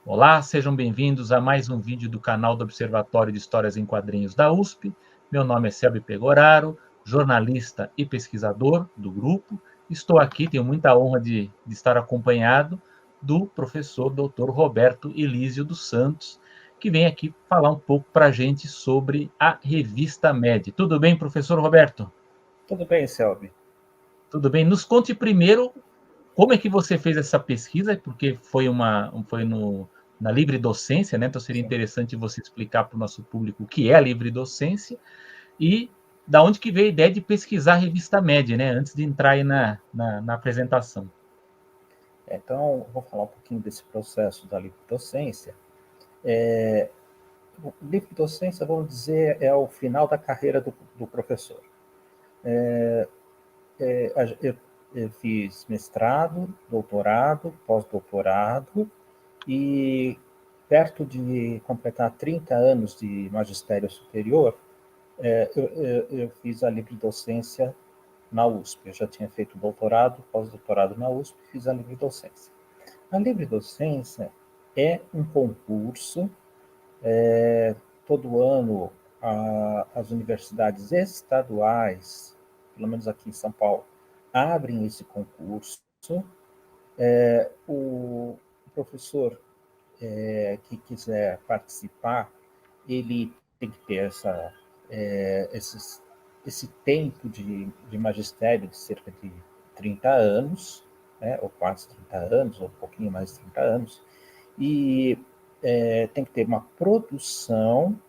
Olá, sejam bem-vindos a mais um vídeo do canal do Observatório de Histórias em Quadrinhos da USP. Meu nome é Selby Pegoraro, jornalista e pesquisador do grupo. Estou aqui, tenho muita honra de estar acompanhado do professor Dr. Roberto Elísio dos Santos, que vem aqui falar um pouco para a gente sobre a Revista Med. Tudo bem, professor Roberto? Tudo bem, Selby. Tudo bem. Nos conte primeiro como é que você fez essa pesquisa, porque foi na livre docência, né? Então seria interessante você explicar para o nosso público o que é a livre docência e da onde que veio a ideia de pesquisar a revista Med, né? Antes de entrar aí na apresentação. Então, vou falar um pouquinho desse processo da livre docência. Livre docência, vamos dizer, é o final da carreira do professor. Eu fiz mestrado, doutorado, pós-doutorado e perto de completar 30 anos de magistério superior, eu fiz a livre docência na USP. Eu já tinha feito doutorado, pós-doutorado na USP, fiz a livre docência. A livre docência é um concurso, todo ano as universidades estaduais, pelo menos aqui em São Paulo, abrem esse concurso. O professor que quiser participar, ele tem que ter esse tempo de magistério de cerca de 30 anos, né, ou quase 30 anos, ou um pouquinho mais de 30 anos, e tem que ter uma produção,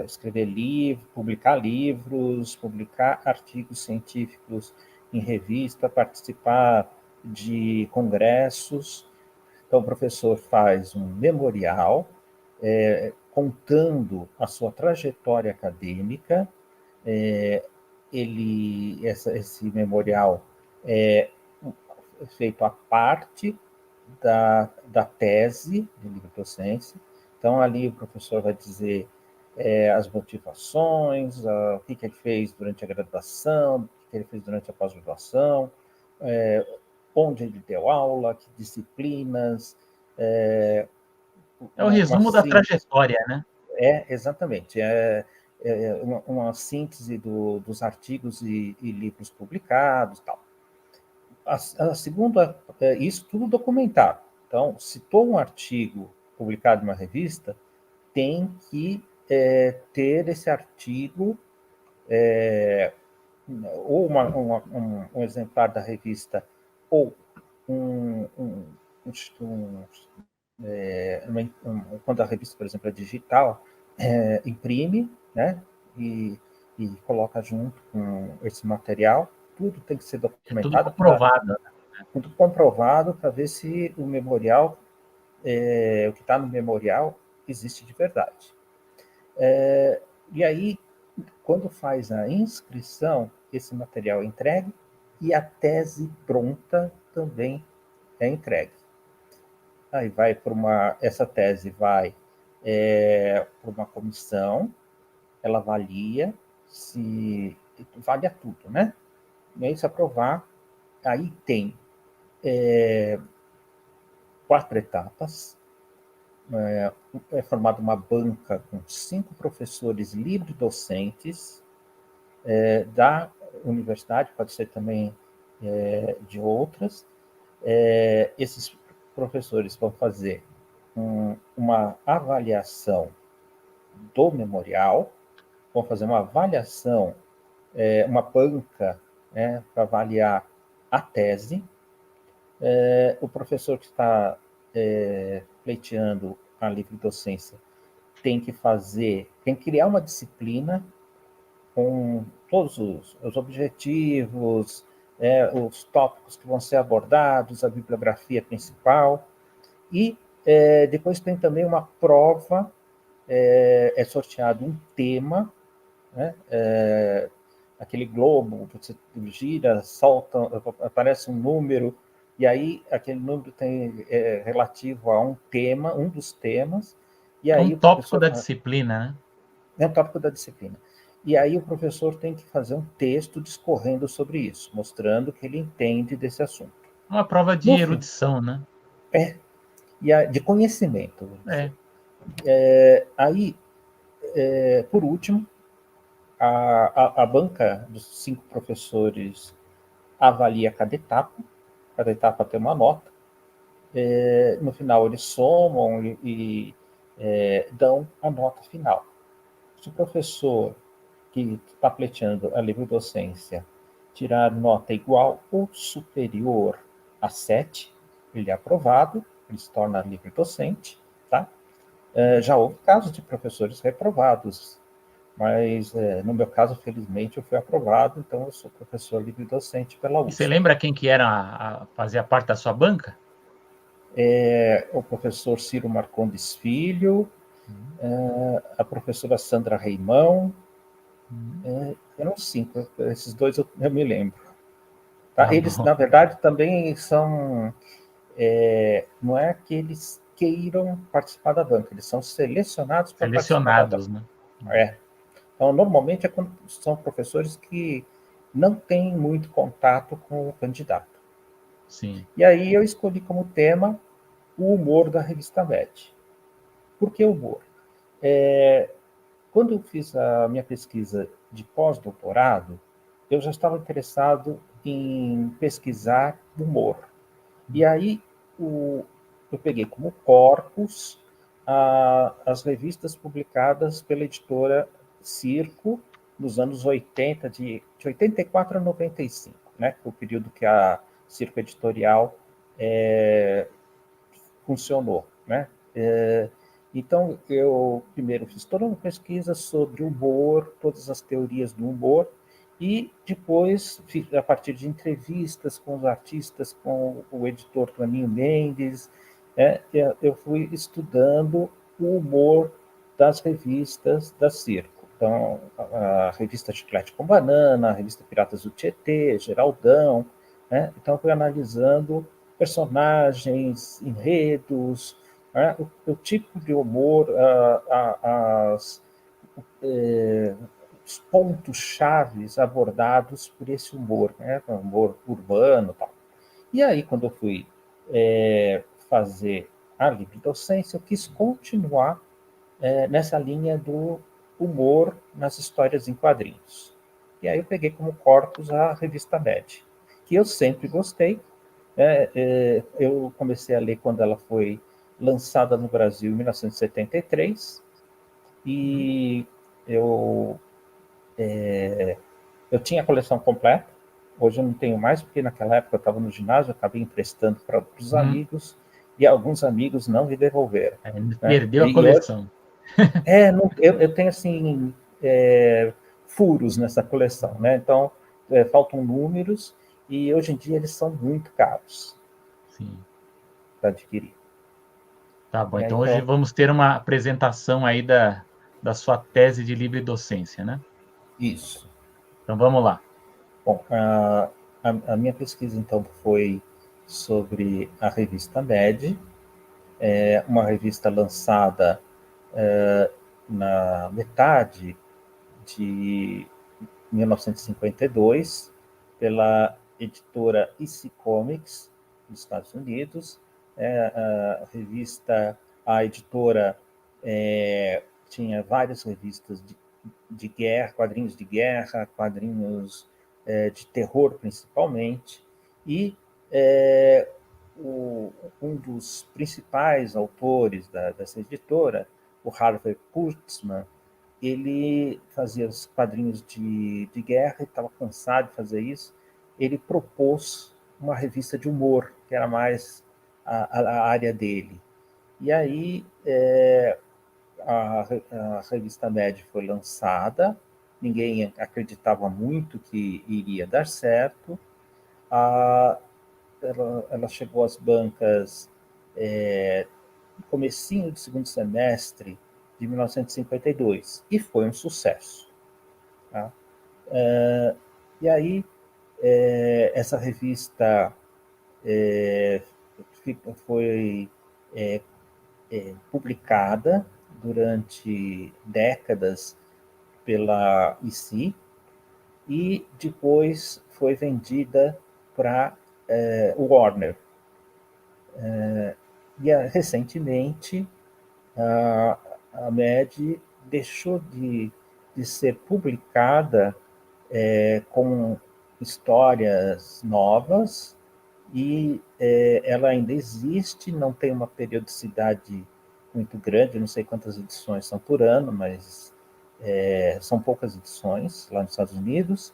escrever livros, publicar livros, publicar artigos científicos em revista, participar de congressos. Então, o professor faz um memorial contando a sua trajetória acadêmica. Esse memorial é feito a parte da tese de livre docência. Então, ali o professor vai dizer as motivações, o que ele fez durante a graduação, o que ele fez durante a pós-graduação, onde ele deu aula, que disciplinas. É o resumo da trajetória, né? Exatamente. Uma síntese dos artigos e livros publicados, tal. A segunda, isso tudo documentado. Então, citou um artigo publicado em uma revista, tem que ter esse artigo, ou um exemplar da revista, ou quando a revista, por exemplo, é digital, imprime, né, e coloca junto com esse material. Tudo tem que ser documentado. É tudo comprovado. Tudo comprovado para ver se o memorial, o que está no memorial, existe de verdade. E aí, quando faz a inscrição, esse material é entregue e a tese pronta também é entregue. Aí essa tese vai para uma comissão, ela avalia valia tudo, né? E aí, se aprovar, aí tem 4 etapas. É formada uma banca com 5 professores livre-docentes da universidade, pode ser também de outras. Esses professores vão fazer uma avaliação do memorial, vão fazer uma avaliação, uma banca, para avaliar a tese. O professor que está pleiteando a livre docência tem que criar uma disciplina com todos os objetivos, os tópicos que vão ser abordados, a bibliografia principal, e depois tem também uma prova, é sorteado um tema, né? Aquele globo, você gira, solta, aparece um número, E aí aquele número tem relativo a um tema, um dos temas, e É aí um o tópico professor da disciplina, né? é um tópico da disciplina. E aí o professor tem que fazer um texto discorrendo sobre isso, mostrando que ele entende desse assunto. Uma prova de No fim, erudição, né? de conhecimento, vamos dizer. É. Aí, por último, a banca dos 5 professores avalia cada etapa tem uma nota. No final, eles somam e dão a nota final. Se o professor que está pleiteando a livre docência tirar nota igual ou superior a 7, ele é aprovado, ele se torna livre docente, tá? Já houve casos de professores reprovados, mas no meu caso, felizmente, eu fui aprovado, então eu sou professor livre docente pela E você USP. lembra quem que fazia parte da sua banca? O professor Ciro Marcondes Filho, a professora Sandra Reimão, eram 5, esses 2 eu me lembro. Tá? Tá Eles, bom. na verdade, também são. Não é que eles queiram participar da banca, eles são selecionados para participar da banca. Selecionados, né? É. Então, normalmente, quando são professores que não têm muito contato com o candidato. Sim. E aí eu escolhi como tema o humor da revista Med. Por que humor? Quando eu fiz a minha pesquisa de pós-doutorado, eu já estava interessado em pesquisar humor. E aí eu peguei como corpus as revistas publicadas pela editora Circo nos anos 80, de 84 a 95, né? O período que a Circo Editorial funcionou, né? Então, eu primeiro fiz toda uma pesquisa sobre o humor, todas as teorias do humor, e depois, a partir de entrevistas com os artistas, com o editor Toninho Mendes, eu fui estudando o humor das revistas da Circo. Então, a revista Chiclete com Banana, a revista Piratas do Tietê, Geraldão, né? Então, fui analisando personagens, enredos, né? O tipo de humor, os pontos chaves abordados por esse humor, né? Humor urbano e tal. E aí, quando eu fui fazer a livre docência, eu quis continuar nessa linha do humor nas histórias em quadrinhos. E aí eu peguei como corpus a revista Med, que eu sempre gostei. Eu comecei a ler quando ela foi lançada no Brasil em 1973, e eu, eu tinha a coleção completa. Hoje eu não tenho mais, porque naquela época eu estava no ginásio, eu acabei emprestando para os amigos, e alguns amigos não me devolveram. Né? Perdeu a E hoje, coleção. não, eu tenho assim, furos nessa coleção, né? Então, faltam números, e hoje em dia eles são muito caros Sim. para adquirir. Tá bom. Então hoje Então, vamos ter uma apresentação aí da sua tese de livre docência, né? isso. Então vamos lá. Bom, a minha pesquisa, então, foi sobre a revista Med, uma revista lançada na metade de 1952 pela editora EC Comics, dos Estados Unidos. A revista, a editora tinha várias revistas de guerra, quadrinhos de terror principalmente, e um dos principais autores dessa editora, o Harvey Kurtzman, ele fazia os quadrinhos de guerra e estava cansado de fazer isso. Ele propôs uma revista de humor, que era mais a área dele. E aí a revista Med foi lançada, ninguém acreditava muito que iria dar certo. Ela chegou às bancas no comecinho do segundo semestre de 1952 e foi um sucesso. Tá? E aí, essa revista foi publicada durante décadas pela IC e depois foi vendida para o Warner. E recentemente a MED deixou de ser publicada com histórias novas e ela ainda existe, não tem uma periodicidade muito grande, não sei quantas edições são por ano, mas são poucas edições lá nos Estados Unidos,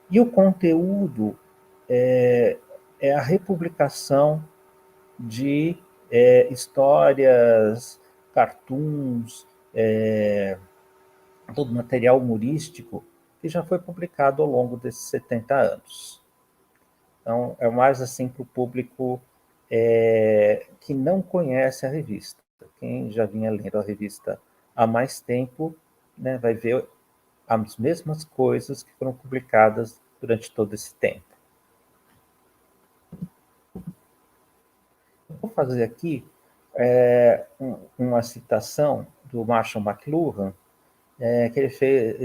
e o conteúdo é a republicação de histórias, cartoons, todo material humorístico que já foi publicado ao longo desses 70 anos. Então, é mais assim para o público que não conhece a revista. Quem já vinha lendo a revista há mais tempo, né, vai ver as mesmas coisas que foram publicadas durante todo esse tempo. Vou fazer aqui uma citação do Marshall McLuhan, que ele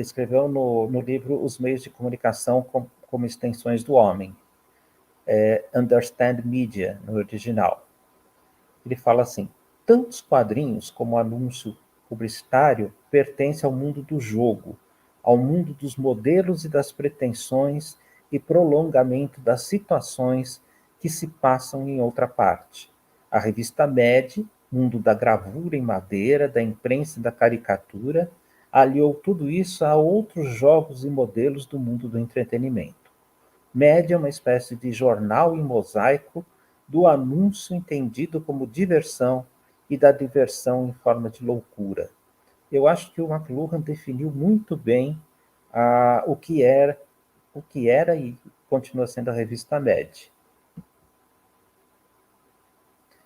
escreveu no livro Os Meios de Comunicação como Extensões do Homem, Understand Media, no original. Ele fala assim: tantos quadrinhos como anúncio publicitário pertencem ao mundo do jogo, ao mundo dos modelos e das pretensões e prolongamento das situações que se passam em outra parte. A revista MED, mundo da gravura em madeira, da imprensa e da caricatura, aliou tudo isso a outros jogos e modelos do mundo do entretenimento. MED é uma espécie de jornal em mosaico do anúncio entendido como diversão e da diversão em forma de loucura. Eu acho que o McLuhan definiu muito bem o que era e continua sendo a revista MED.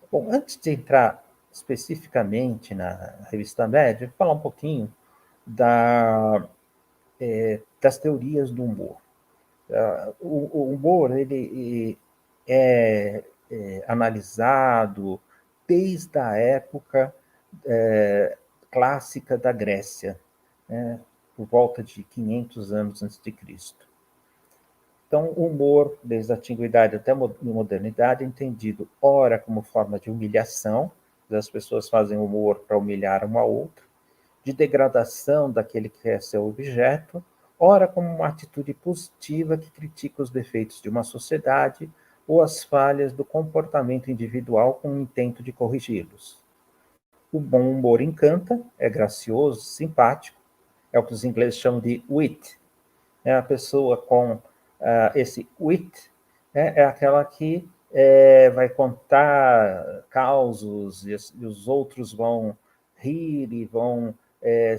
Bom, antes de entrar especificamente na revista MED, eu vou falar um pouquinho das teorias do humor. O humor ele é analisado desde a época clássica da Grécia, né, por volta de 500 anos antes de Cristo. Então, o humor, desde a antiguidade até a modernidade, é entendido ora como forma de humilhação, as pessoas fazem humor para humilhar uma a outra, de degradação daquele que é seu objeto, ora como uma atitude positiva que critica os defeitos de uma sociedade ou as falhas do comportamento individual com o intento de corrigi-los. O bom humor encanta, é gracioso, simpático, é o que os ingleses chamam de wit. A pessoa com esse wit é aquela que vai contar causos e os outros vão rir e vão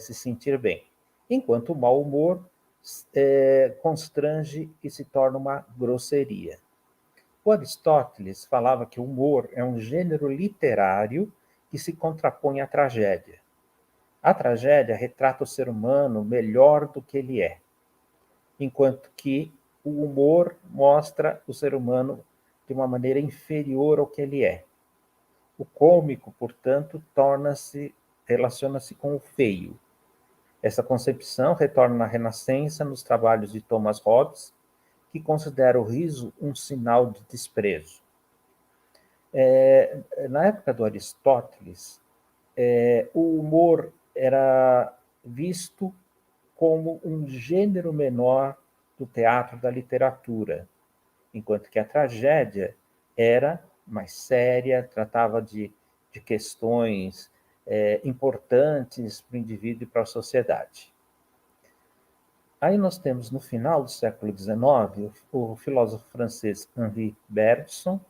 se sentir bem. Enquanto o mau humor constrange e se torna uma grosseria. O Aristóteles falava que o humor é um gênero literário que se contrapõe à tragédia. A tragédia retrata o ser humano melhor do que ele é, enquanto que o humor mostra o ser humano de uma maneira inferior ao que ele é. O cômico, portanto, relaciona-se com o feio. Essa concepção retorna na Renascença nos trabalhos de Thomas Hobbes, que considera o riso um sinal de desprezo. Na época do Aristóteles, o humor era visto como um gênero menor do teatro da literatura, enquanto que a tragédia era mais séria, tratava de questões importantes para o indivíduo e para a sociedade. Aí nós temos, no final do século XIX, o filósofo francês Henri Bergson,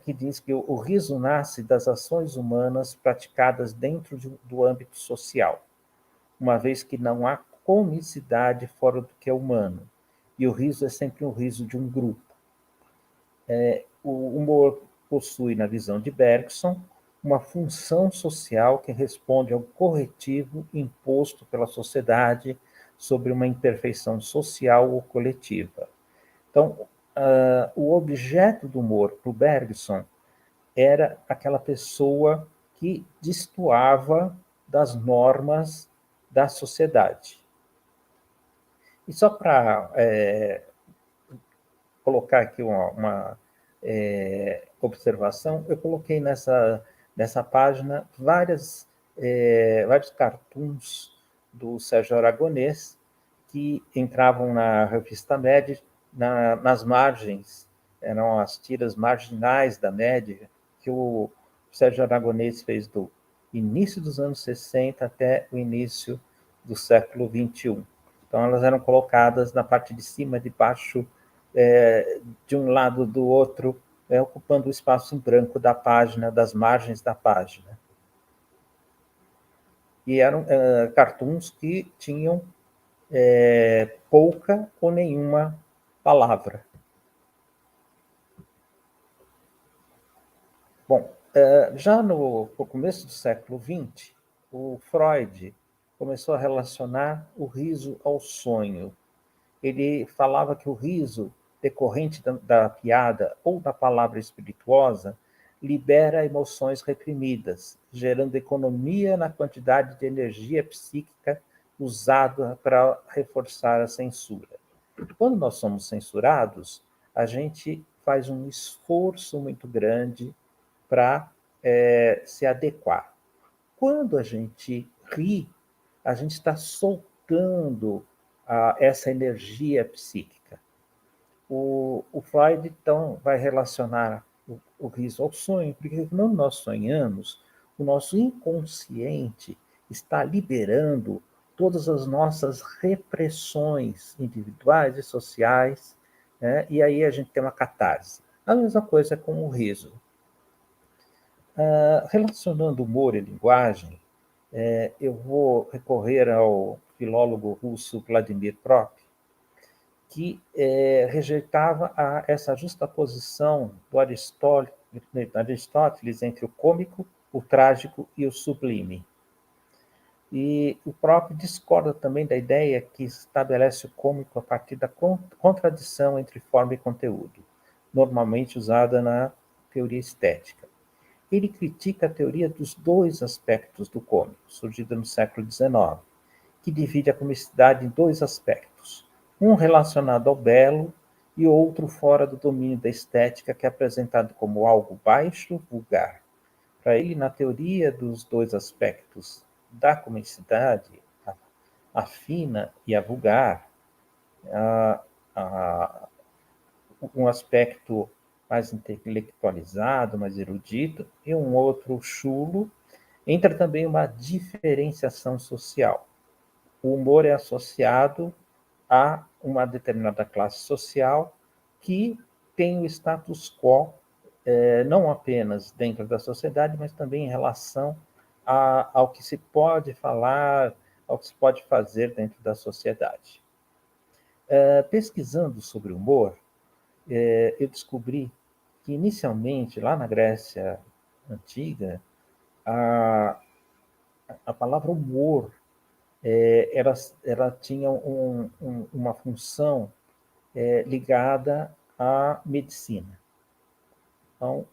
que diz que o riso nasce das ações humanas praticadas dentro do âmbito social, uma vez que não há comicidade fora do que é humano, e o riso é sempre um riso de um grupo. O humor possui, na visão de Bergson, uma função social que responde ao corretivo imposto pela sociedade sobre uma imperfeição social ou coletiva. Então, o objeto do humor para o Bergson era aquela pessoa que destoava das normas da sociedade. E só para colocar aqui uma observação, eu coloquei nessa página vários cartoons do Sérgio Aragonês que entravam na revista Média nas margens, eram as tiras marginais da Média, que o Sérgio Aragonês fez do início dos anos 60 até o início do século XXI. Então, elas eram colocadas na parte de cima, de baixo, de um lado do outro, ocupando o espaço em branco da página, das margens da página. E eram cartoons que tinham pouca ou nenhuma palavra. Bom, já no começo do século XX, o Freud começou a relacionar o riso ao sonho. Ele falava que o riso decorrente da piada ou da palavra espirituosa libera emoções reprimidas, gerando economia na quantidade de energia psíquica usada para reforçar a censura. Quando nós somos censurados, a gente faz um esforço muito grande para se adequar. Quando a gente ri, a gente está soltando essa energia psíquica. O Freud, então, vai relacionar o riso ao sonho, porque quando nós sonhamos, o nosso inconsciente está liberando todas as nossas repressões individuais e sociais, né? E aí a gente tem uma catarse. A mesma coisa com o riso. Relacionando humor e linguagem, eu vou recorrer ao filólogo russo Vladimir Prop, que rejeitava essa justaposição do Aristóteles entre o cômico, o trágico e o sublime. E o próprio discorda também da ideia que estabelece o cômico a partir da contradição entre forma e conteúdo, normalmente usada na teoria estética. Ele critica a teoria dos dois aspectos do cômico, surgida no século XIX, que divide a comicidade em dois aspectos, um relacionado ao belo e outro fora do domínio da estética, que é apresentado como algo baixo, vulgar. Para ele, na teoria dos dois aspectos da comicidade, a fina e a vulgar, um aspecto mais intelectualizado, mais erudito, e um outro chulo, entra também uma diferenciação social. O humor é associado a uma determinada classe social que tem o status quo, não apenas dentro da sociedade, mas também em relação ao que se pode falar, ao que se pode fazer dentro da sociedade. Pesquisando sobre o humor, eu descobri que, inicialmente, lá na Grécia Antiga, a palavra humor ela tinha uma função ligada à medicina. Então,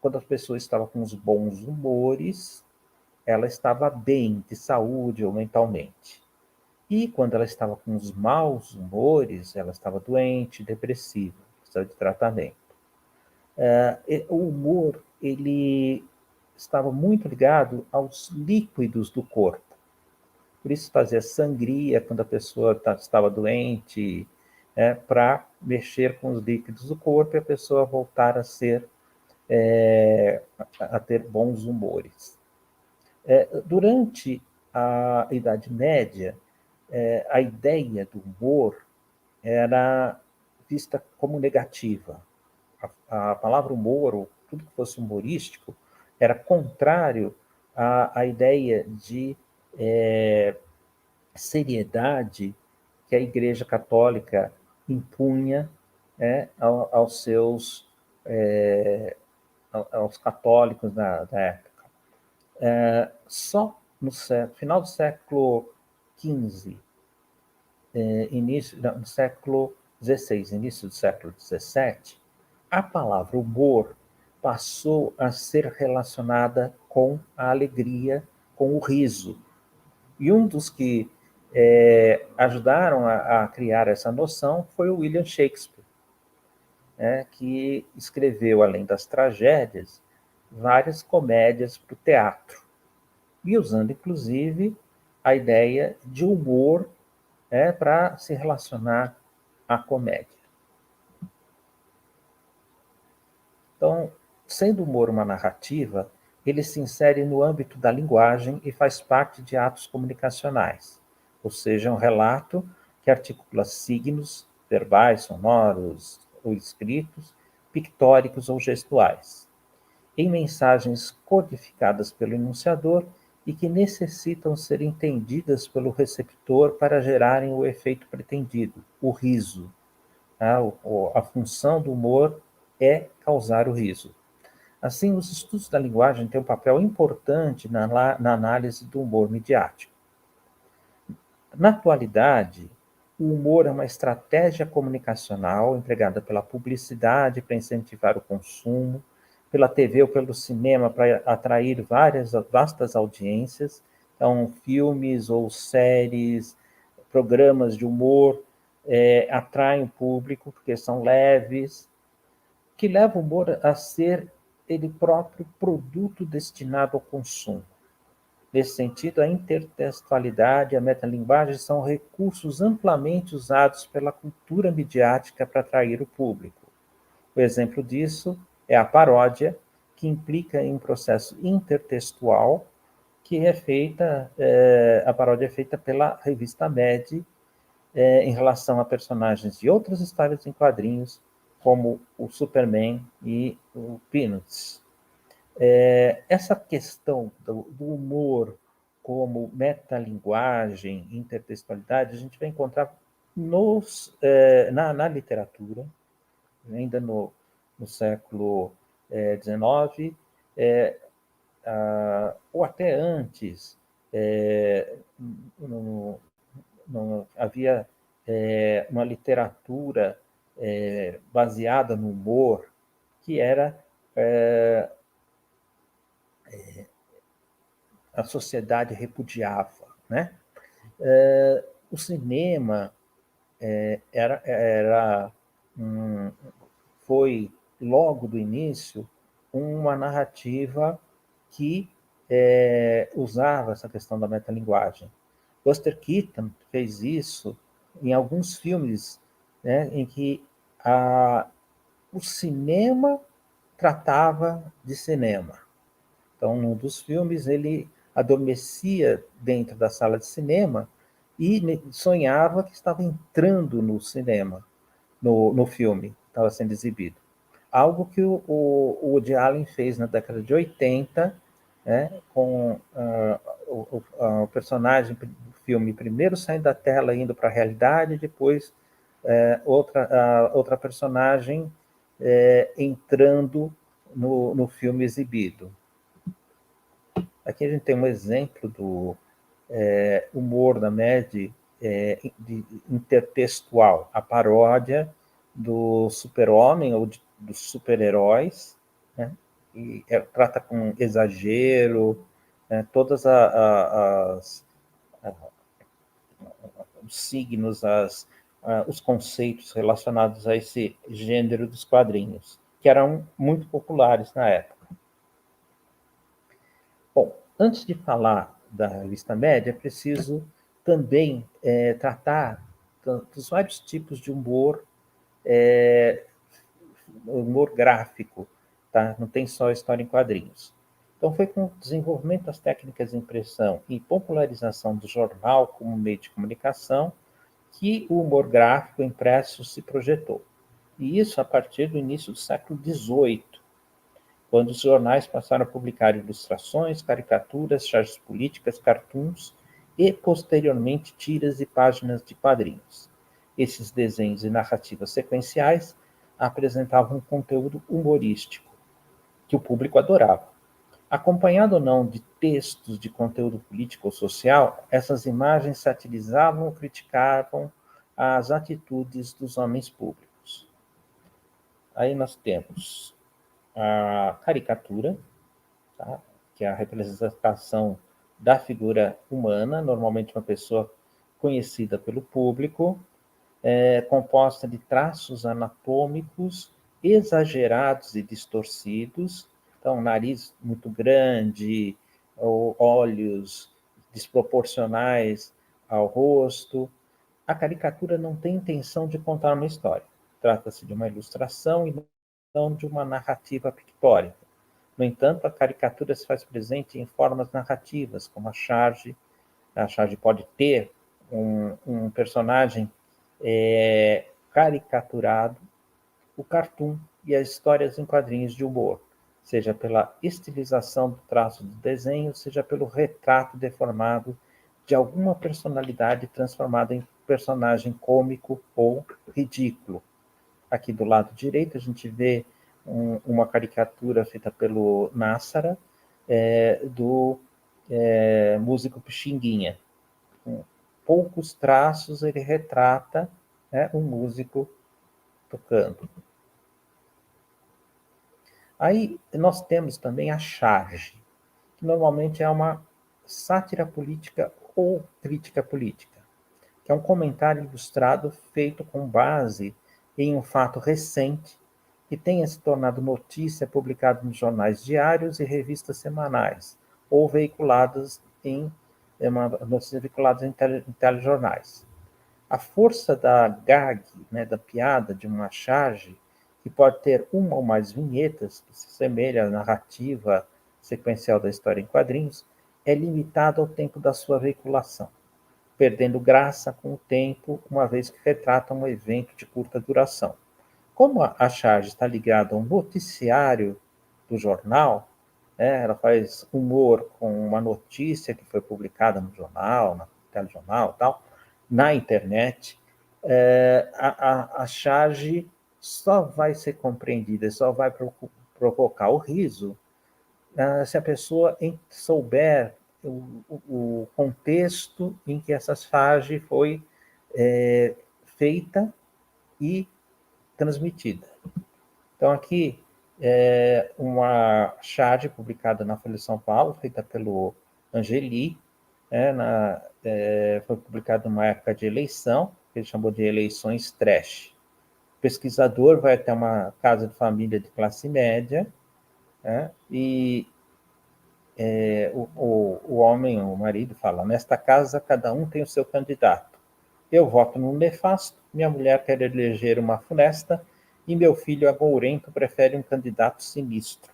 quando a pessoa estava com os bons humores, ela estava bem de saúde ou mentalmente. E quando ela estava com os maus humores, ela estava doente, depressiva, precisava de tratamento. O humor, ele estava muito ligado aos líquidos do corpo. Por isso fazia sangria quando a pessoa estava doente, para mexer com os líquidos do corpo e a pessoa voltar a ter bons humores. Durante a Idade Média, a ideia do humor era vista como negativa. A palavra humor, ou tudo que fosse humorístico, era contrário à ideia de seriedade que a Igreja Católica impunha aos católicos da época. Só no final do século XV, no século XVI, início do século XVII, a palavra humor passou a ser relacionada com a alegria, com o riso. E um dos que ajudaram a criar essa noção foi o William Shakespeare, que escreveu, além das tragédias, várias comédias para o teatro, e usando, inclusive, a ideia de humor para se relacionar à comédia. Então, sendo o humor uma narrativa, ele se insere no âmbito da linguagem e faz parte de atos comunicacionais, ou seja, um relato que articula signos verbais, sonoros ou escritos, pictóricos ou gestuais, em mensagens codificadas pelo enunciador e que necessitam ser entendidas pelo receptor para gerarem o efeito pretendido, o riso. A função do humor é causar o riso. Assim, os estudos da linguagem têm um papel importante na análise do humor midiático. Na atualidade, o humor é uma estratégia comunicacional empregada pela publicidade para incentivar o consumo, pela TV ou pelo cinema para atrair vastas audiências, então filmes ou séries, programas de humor atraem o público porque são leves, que leva o humor a ser ele próprio produto destinado ao consumo. Nesse sentido, a intertextualidade e a metalinguagem são recursos amplamente usados pela cultura midiática para atrair o público. O exemplo disso é a paródia, que implica em um processo intertextual, que é feita, a paródia é feita pela revista Mad, em relação a personagens de outras histórias em quadrinhos, como o Superman e o Peanuts. Essa questão do humor como metalinguagem, intertextualidade, a gente vai encontrar na literatura, ainda no século XIX, ou até antes, havia uma literatura baseada no humor, que era a sociedade repudiava, né? O cinema foi, logo do início, uma narrativa que usava essa questão da metalinguagem. Buster Keaton fez isso em alguns filmes, em que o cinema tratava de cinema. Então, num dos filmes, ele adormecia dentro da sala de cinema e sonhava que estava entrando no cinema, no filme que estava sendo exibido. Algo que o Woody Allen fez na década de 80, com o personagem do filme primeiro saindo da tela indo para a realidade, depois outra personagem entrando no filme exibido. Aqui a gente tem um exemplo do humor da Mad intertextual, a paródia do super-homem ou dos super-heróis, né? E trata com exagero, todas os signos, os conceitos relacionados a esse gênero dos quadrinhos, que eram muito populares na época. Bom, antes de falar da revista Mad, é preciso também tratar dos vários tipos de humor, humor gráfico, tá? Não tem só história em quadrinhos. Então, foi com o desenvolvimento das técnicas de impressão e popularização do jornal como meio de comunicação que o humor gráfico impresso se projetou. E isso a partir do início do século XVIII, quando os jornais passaram a publicar ilustrações, caricaturas, charges políticas, cartoons e, posteriormente, tiras e páginas de quadrinhos. Esses desenhos e narrativas sequenciais apresentavam um conteúdo humorístico, que o público adorava. Acompanhado ou não de textos de conteúdo político ou social, essas imagens satirizavam ou criticavam às atitudes dos homens públicos. Aí nós temos a caricatura, tá? Que é a representação da figura humana, normalmente uma pessoa conhecida pelo público, composta de traços anatômicos exagerados e distorcidos, então nariz muito grande, olhos desproporcionais ao rosto. A caricatura não tem intenção de contar uma história. Trata-se de uma ilustração e não de uma narrativa pictórica. No entanto, a caricatura se faz presente em formas narrativas, como a charge. A charge pode ter um personagem caricaturado, o cartoon e as histórias em quadrinhos de humor, seja pela estilização do traço do desenho, seja pelo retrato deformado de alguma personalidade transformada em personagem cômico ou ridículo. Aqui do lado direito a gente vê uma caricatura feita pelo Nassara, do músico Pixinguinha. Com poucos traços ele retrata um músico tocando. Aí nós temos também a charge, que normalmente é uma sátira política ou crítica política, que é um comentário ilustrado feito com base em um fato recente que tenha se tornado notícia, publicado nos jornais diários e revistas semanais, ou veiculadas notícias veiculadas em telejornais. A força da gag, da piada, de uma charge, que pode ter uma ou mais vinhetas, que se assemelha à narrativa sequencial da história em quadrinhos, é limitada ao tempo da sua veiculação, perdendo graça com o tempo, uma vez que retrata um evento de curta duração. Como a charge está ligada a um noticiário do jornal, ela faz humor com uma notícia que foi publicada no jornal, no telejornal e tal, na internet, a charge só vai ser compreendida, só vai provocar o riso se a pessoa souber o contexto em que essa charge foi feita e transmitida. Então, aqui uma charge publicada na Folha de São Paulo, feita pelo Angeli, foi publicado numa época de eleição, que ele chamou de eleições trash. O pesquisador vai até uma casa de família de classe média, e o homem, o marido, fala: nesta casa cada um tem o seu candidato. Eu voto no nefasto, minha mulher quer eleger uma funesta, e meu filho agourento prefere um candidato sinistro.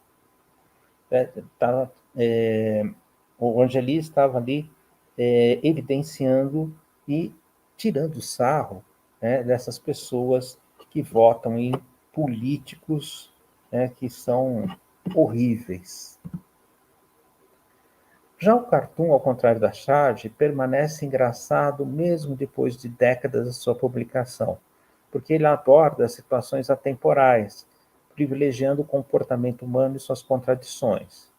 O Angeli estava ali evidenciando e tirando sarro dessas pessoas que votam em políticos que são horríveis. Já o cartoon, ao contrário da charge, permanece engraçado mesmo depois de décadas da sua publicação, porque ele aborda situações atemporais, privilegiando o comportamento humano e suas contradições.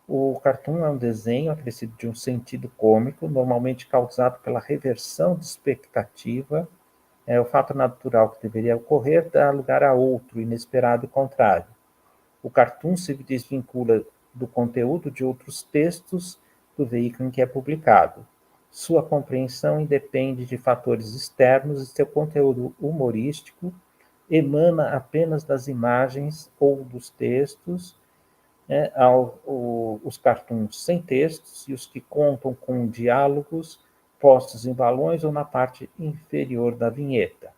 O cartoon é um desenho acrescido de um sentido cômico, normalmente causado pela reversão de expectativa. O fato natural que deveria ocorrer dá lugar a outro, inesperado e contrário. O cartoon se desvincula do conteúdo de outros textos do veículo em que é publicado. Sua compreensão independe de fatores externos e seu conteúdo humorístico emana apenas das imagens ou dos textos, os cartoons sem textos e os que contam com diálogos postos em balões ou na parte inferior da vinheta.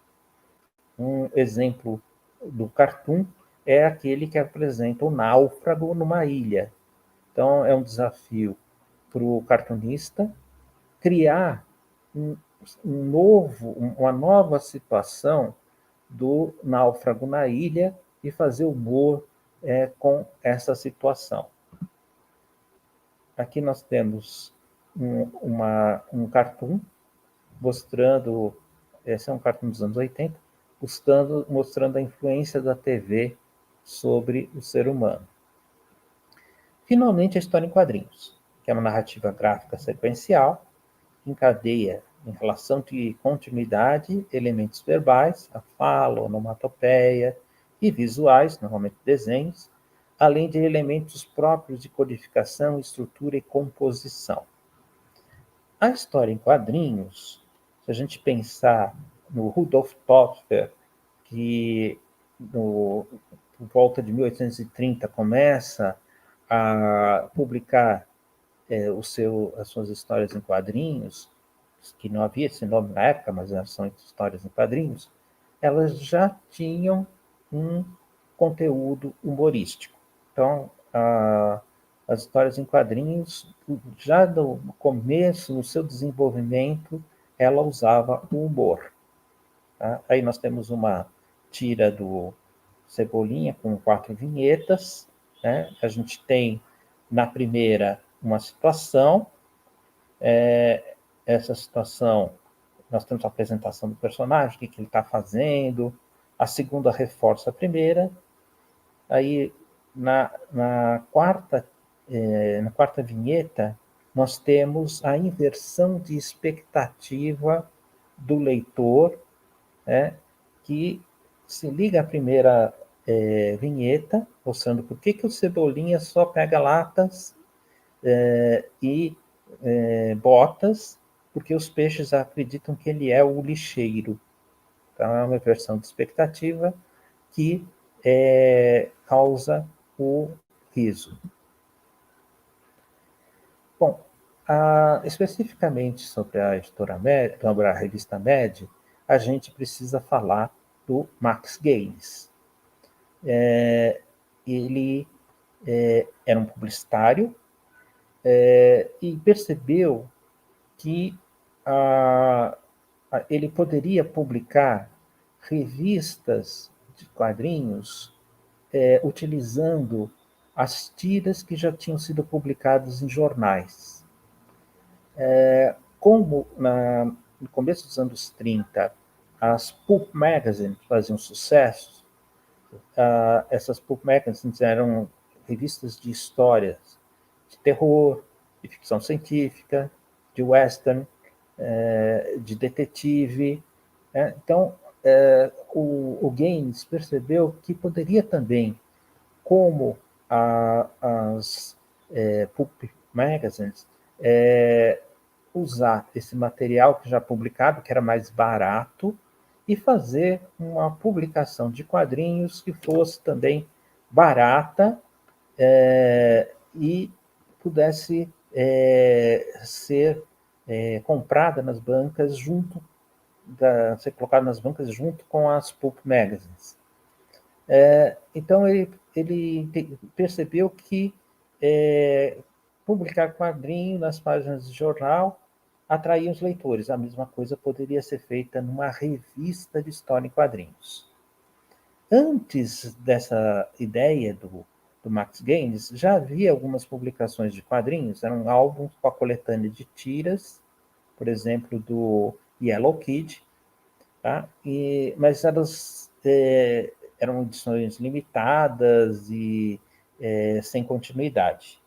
Um exemplo do cartoon é aquele que apresenta o náufrago numa ilha. Então, é um desafio para o cartunista criar uma nova situação do náufrago na ilha e fazer humor com essa situação. Aqui nós temos um cartoon mostrando, esse é um cartoon dos anos 80, mostrando a influência da TV sobre o ser humano. Finalmente, a história em quadrinhos, que é uma narrativa gráfica sequencial, que encadeia em relação de continuidade, elementos verbais, a fala, onomatopeia, e visuais, normalmente desenhos, além de elementos próprios de codificação, estrutura e composição. A história em quadrinhos, se a gente pensar no Rudolf Topfer, que por volta de 1830 começa a publicar as suas histórias em quadrinhos, que não havia esse nome na época, mas são histórias em quadrinhos, elas já tinham um conteúdo humorístico. Então, as histórias em quadrinhos, já no começo, no seu desenvolvimento, ela usava o humor. Tá? Aí nós temos uma tira do Cebolinha com 4 vinhetas. Né? A gente tem, na primeira, uma situação. Essa situação, nós temos a apresentação do personagem, o que ele está fazendo. A segunda reforça a primeira. Aí, na quarta vinheta, nós temos a inversão de expectativa do leitor, né, que se liga à primeira vinheta, mostrando por que o Cebolinha só pega latas e botas, porque os peixes acreditam que ele é o lixeiro. Então, é uma inversão de expectativa que causa o riso. Bom, especificamente sobre sobre a revista Mad, a gente precisa falar do Max Gaines. Ele era um publicitário e percebeu que ele poderia publicar revistas de quadrinhos utilizando as tiras que já tinham sido publicadas em jornais. Como no começo dos anos 30, as pulp magazines faziam sucesso, essas pulp magazines eram revistas de histórias de terror, de ficção científica, de western, de detetive. Então, o Gaines percebeu que poderia também, como as pulp magazines, usar esse material que já publicado, que era mais barato, e fazer uma publicação de quadrinhos que fosse também barata e pudesse ser comprada nas bancas ser colocada nas bancas junto com as pulp magazines. Então ele percebeu que publicar quadrinho nas páginas de jornal atraía os leitores. A mesma coisa poderia ser feita numa revista de história em quadrinhos. Antes dessa ideia do Max Gaines, já havia algumas publicações de quadrinhos, eram álbuns com a coletânea de tiras, por exemplo, do Yellow Kid, tá? Mas elas eram edições limitadas e sem continuidade.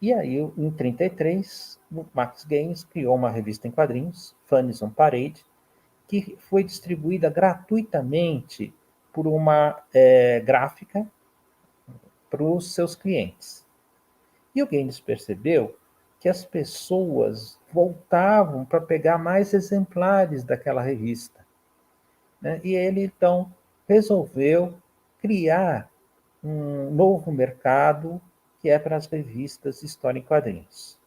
E aí, em 1933, o Max Gaines criou uma revista em quadrinhos, Funnies on Parade, que foi distribuída gratuitamente por uma gráfica para os seus clientes. E o Gaines percebeu que as pessoas voltavam para pegar mais exemplares daquela revista. Né? E ele, então, resolveu criar um novo mercado que é para as revistas de história em quadrinhos.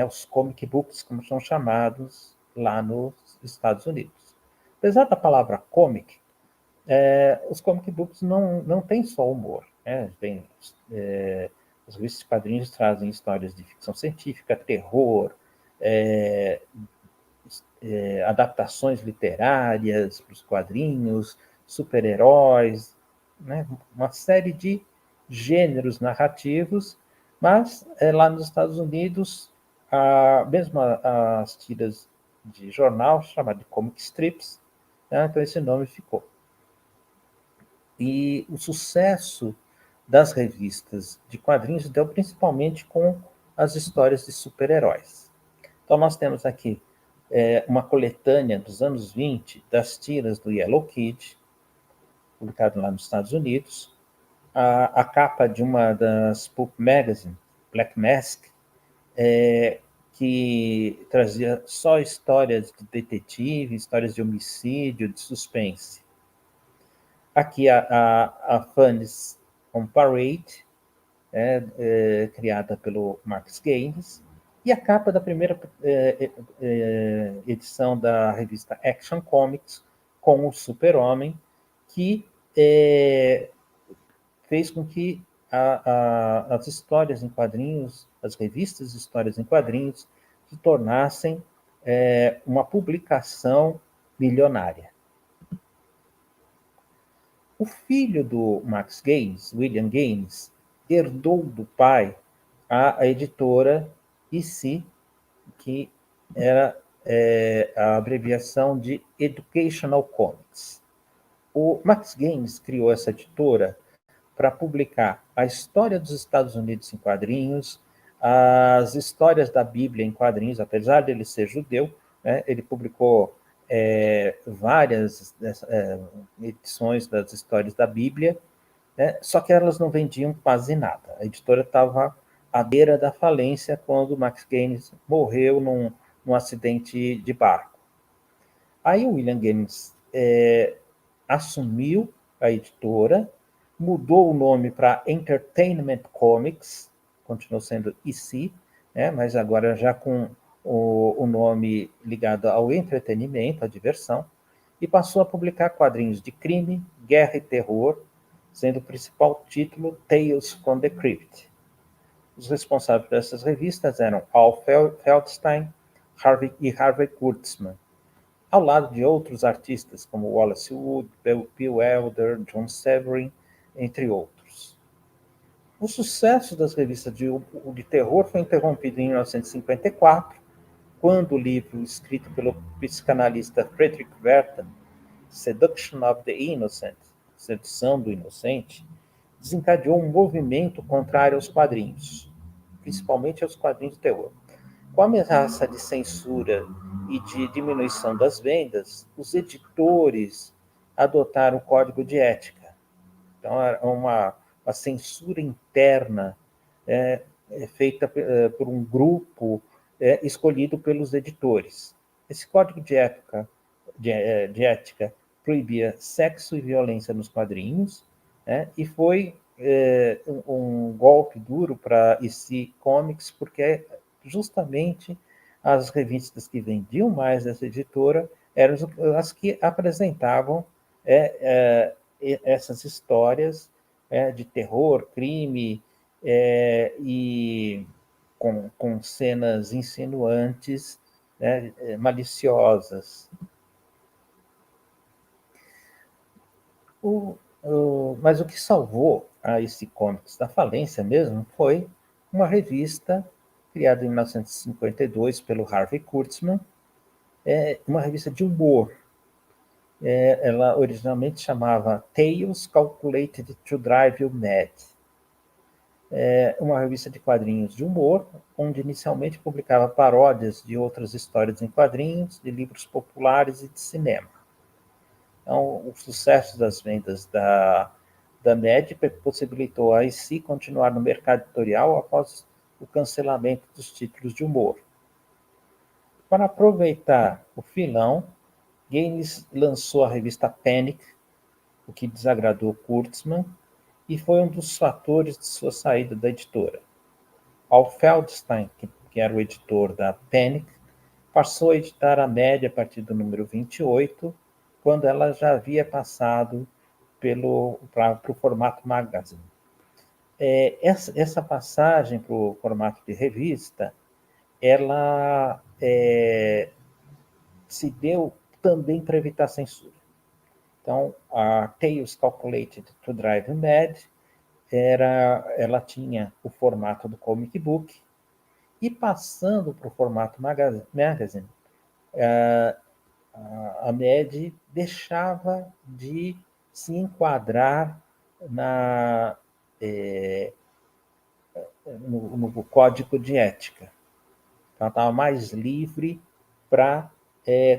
Os comic books, como são chamados lá nos Estados Unidos. Apesar da palavra comic, os comic books não têm só humor. As revistas de quadrinhos trazem histórias de ficção científica, terror, adaptações literárias para os quadrinhos, super-heróis, né? Uma série de gêneros narrativos, mas lá nos Estados Unidos, mesmo as tiras de jornal, chamadas de comic strips, né? Então esse nome ficou. E o sucesso das revistas de quadrinhos deu principalmente com as histórias de super-heróis. Então nós temos aqui uma coletânea dos anos 20 das tiras do Yellow Kid, publicado lá nos Estados Unidos. A capa de uma das Pulp Magazine, Black Mask, que trazia só histórias de detetive, histórias de homicídio, de suspense. Aqui a Funnies on Parade, criada pelo Max Gaines, e a capa da primeira edição da revista Action Comics, com o Super-Homem, que fez com que as histórias em quadrinhos, as revistas de histórias em quadrinhos, se tornassem uma publicação milionária. O filho do Max Gaines, William Gaines, herdou do pai a editora EC, que era a abreviação de Educational Comics. O Max Gaines criou essa editora para publicar a história dos Estados Unidos em quadrinhos, as histórias da Bíblia em quadrinhos, apesar de ele ser judeu, né, ele publicou várias edições das histórias da Bíblia, né, só que elas não vendiam quase nada. A editora estava à beira da falência quando Max Gaines morreu num acidente de barco. Aí o William Gaines assumiu a editora, mudou o nome para Entertainment Comics, continuou sendo EC, né, mas agora já com o nome ligado ao entretenimento, à diversão, e passou a publicar quadrinhos de crime, guerra e terror, sendo o principal título Tales from the Crypt. Os responsáveis por essas revistas eram Al Feldstein e Harvey Kurtzman, ao lado de outros artistas como Wallace Wood, Bill Elder, John Severin, entre outros. O sucesso das revistas de terror foi interrompido em 1954, quando o livro escrito pelo psicanalista Frederick Wertham, Seduction of the Innocent, Sedução do Inocente, desencadeou um movimento contrário aos quadrinhos, principalmente aos quadrinhos de terror. Com a ameaça de censura e de diminuição das vendas, os editores adotaram o código de ética. Então, era uma censura interna feita por um grupo escolhido pelos editores. Esse código de ética proibia sexo e violência nos quadrinhos, e foi um golpe duro para EC Comics, porque justamente as revistas que vendiam mais dessa editora eram as que apresentavam essas histórias de terror, crime, e com cenas insinuantes, maliciosas. Mas o que salvou a EC Comics da falência mesmo foi uma revista criada em 1952 pelo Harvey Kurtzman, uma revista de humor. Ela originalmente chamava Tales Calculated to Drive You Mad. Uma revista de quadrinhos de humor, onde inicialmente publicava paródias de outras histórias em quadrinhos, de livros populares e de cinema. Então, o sucesso das vendas da Mad possibilitou a EC continuar no mercado editorial após o cancelamento dos títulos de humor. Para aproveitar o filão, Gaines lançou a revista Panic, o que desagradou Kurtzman, e foi um dos fatores de sua saída da editora. Al Feldstein, que era o editor da Panic, passou a editar a Mad a partir do número 28, quando ela já havia passado para o formato magazine. Essa passagem para o formato de revista, ela se deu também para evitar censura. Então, a Tales Calculated to Drive You Mad, ela tinha o formato do comic book, e passando para o formato magazine, a Mad deixava de se enquadrar no código de ética. Então, ela estava mais livre para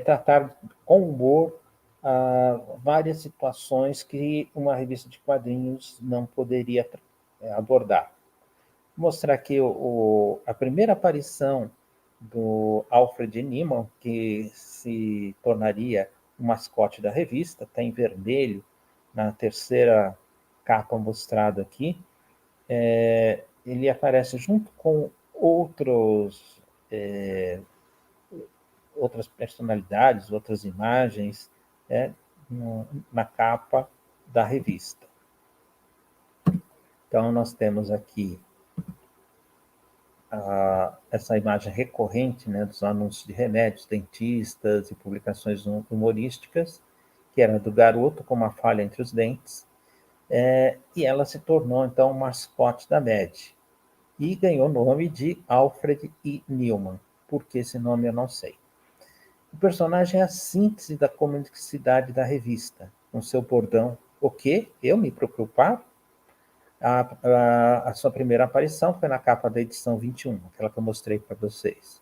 tratar com humor várias situações que uma revista de quadrinhos não poderia abordar. Vou mostrar aqui a primeira aparição do Alfred Newman, que se tornaria o mascote da revista, está em vermelho na terceira capa mostrada aqui. Ele aparece junto com outras personalidades, outras imagens, na capa da revista. Então, nós temos aqui essa imagem recorrente, né, dos anúncios de remédios, dentistas e publicações humorísticas, que era do garoto com uma falha entre os dentes, e ela se tornou, então, o mascote da MED, e ganhou o nome de Alfred E. Newman. Por que esse nome eu não sei. O personagem é a síntese da comicidade da revista, com seu bordão: o quê? Eu me preocupar? A sua primeira aparição foi na capa da edição 21, aquela que eu mostrei para vocês.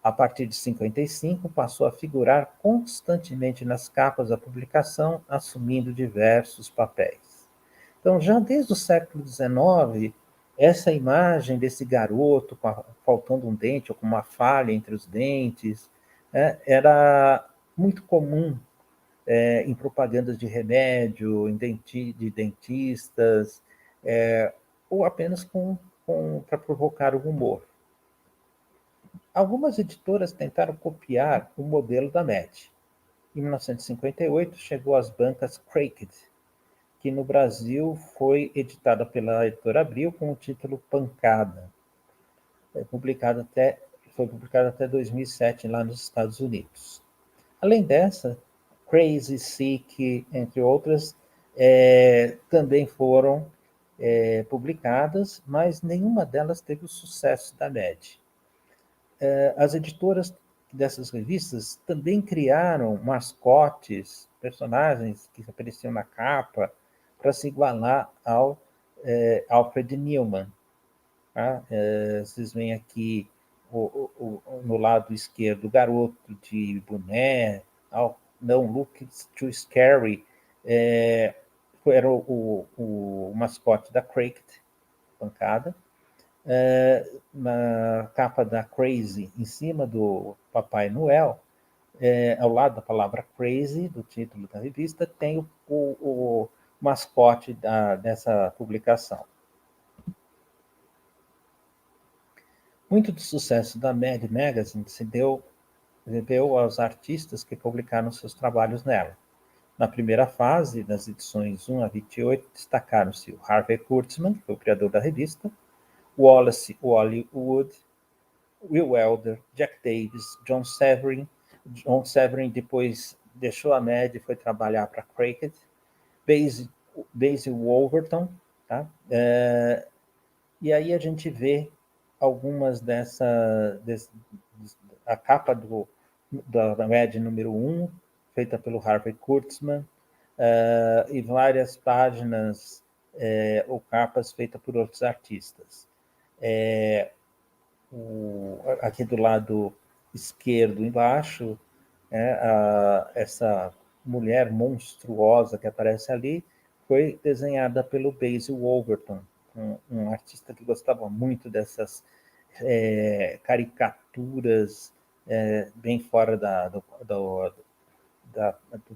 A partir de 55, passou a figurar constantemente nas capas da publicação, assumindo diversos papéis. Então, já desde o século XIX, essa imagem desse garoto faltando um dente ou com uma falha entre os dentes, era muito comum em propagandas de remédio, de dentistas, ou apenas para provocar o humor. Algumas editoras tentaram copiar o modelo da MED. Em 1958, chegou às bancas Cracked, que no Brasil foi editada pela editora Abril com o título Pancada. Foi publicada até 2007 lá nos Estados Unidos. Além dessa, Crazy, Sick, entre outras, também foram publicadas, mas nenhuma delas teve o sucesso da MED. As editoras dessas revistas também criaram mascotes, personagens que apareciam na capa, para se igualar ao Alfred Newman. Tá? Vocês veem aqui no lado esquerdo o garoto de boné, Don't Look Too Scary, era o mascote da Cracked, Pancada. Na capa da Crazy, em cima do Papai Noel, ao lado da palavra Crazy, do título da revista, tem o mascote dessa publicação. Muito do sucesso da Mad Magazine se deveu aos artistas que publicaram seus trabalhos nela. Na primeira fase, das edições 1 a 28, destacaram-se o Harvey Kurtzman, que foi o criador da revista, Wallace Wood, Will Elder, Jack Davis, John Severin. John Severin depois deixou a MED e foi trabalhar para a Cracked, Basil Wolverton, tá? E aí a gente vê algumas a capa da MED número 1, feita pelo Harvey Kurtzman, e várias páginas ou capas feitas por outros artistas. Aqui do lado esquerdo embaixo, essa mulher monstruosa que aparece ali foi desenhada pelo Basil Wolverton, um artista que gostava muito dessas caricaturas bem fora do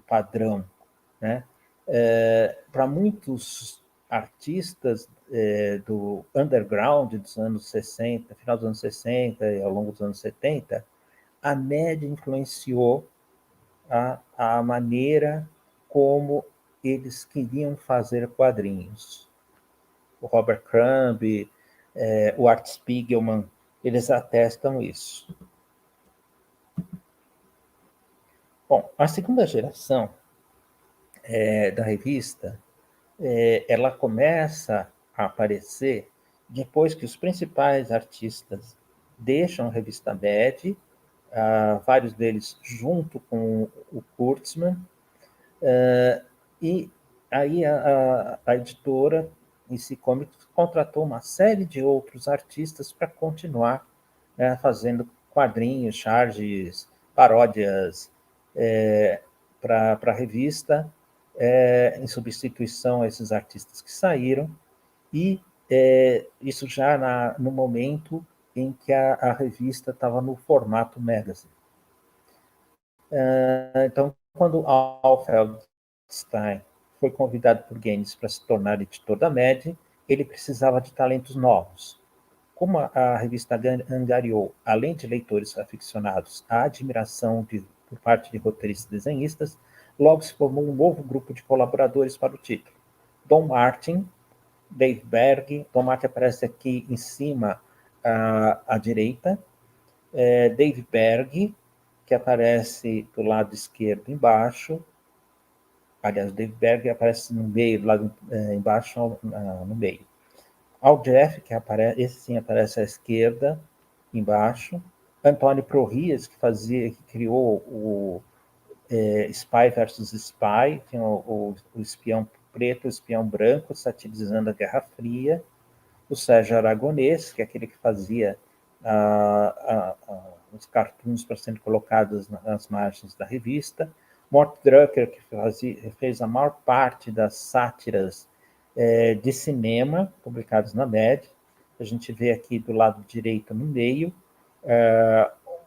padrão, né? Para muitos artistas do underground dos anos 60, final dos anos 60 e ao longo dos anos 70, a MED influenciou a maneira como eles queriam fazer quadrinhos. O Robert Crumb, o Art Spiegelman, eles atestam isso. Bom, a segunda geração da revista, ela começa a aparecer depois que os principais artistas deixam a revista MED, vários deles junto com o Kurtzman, e aí a editora EC Comics contratou uma série de outros artistas para continuar fazendo quadrinhos, charges, paródias para a revista, em substituição a esses artistas que saíram, e isso já no momento em que a revista estava no formato magazine. Então, quando Al Feldstein foi convidado por Gaines para se tornar editor da Mad, ele precisava de talentos novos. Como a revista angariou, além de leitores aficionados, a admiração por parte de roteiristas e desenhistas, logo se formou um novo grupo de colaboradores para o título. Don Martin, Dave Berg, Don Martin aparece aqui em cima à direita, Dave Berg, que aparece do lado esquerdo embaixo, aliás, Dave Berg aparece no meio, do lado embaixo, no meio. Al Jeff, esse sim aparece à esquerda, embaixo. Antônio Prorias, que criou o Spy versus Spy, tinha o espião preto, o espião branco, satirizando a Guerra Fria. O Sérgio Aragonês, que é aquele que fazia os cartoons para serem colocados nas margens da revista. Mort Drucker, que fez a maior parte das sátiras de cinema publicados na Mad. A gente vê aqui do lado direito, no meio,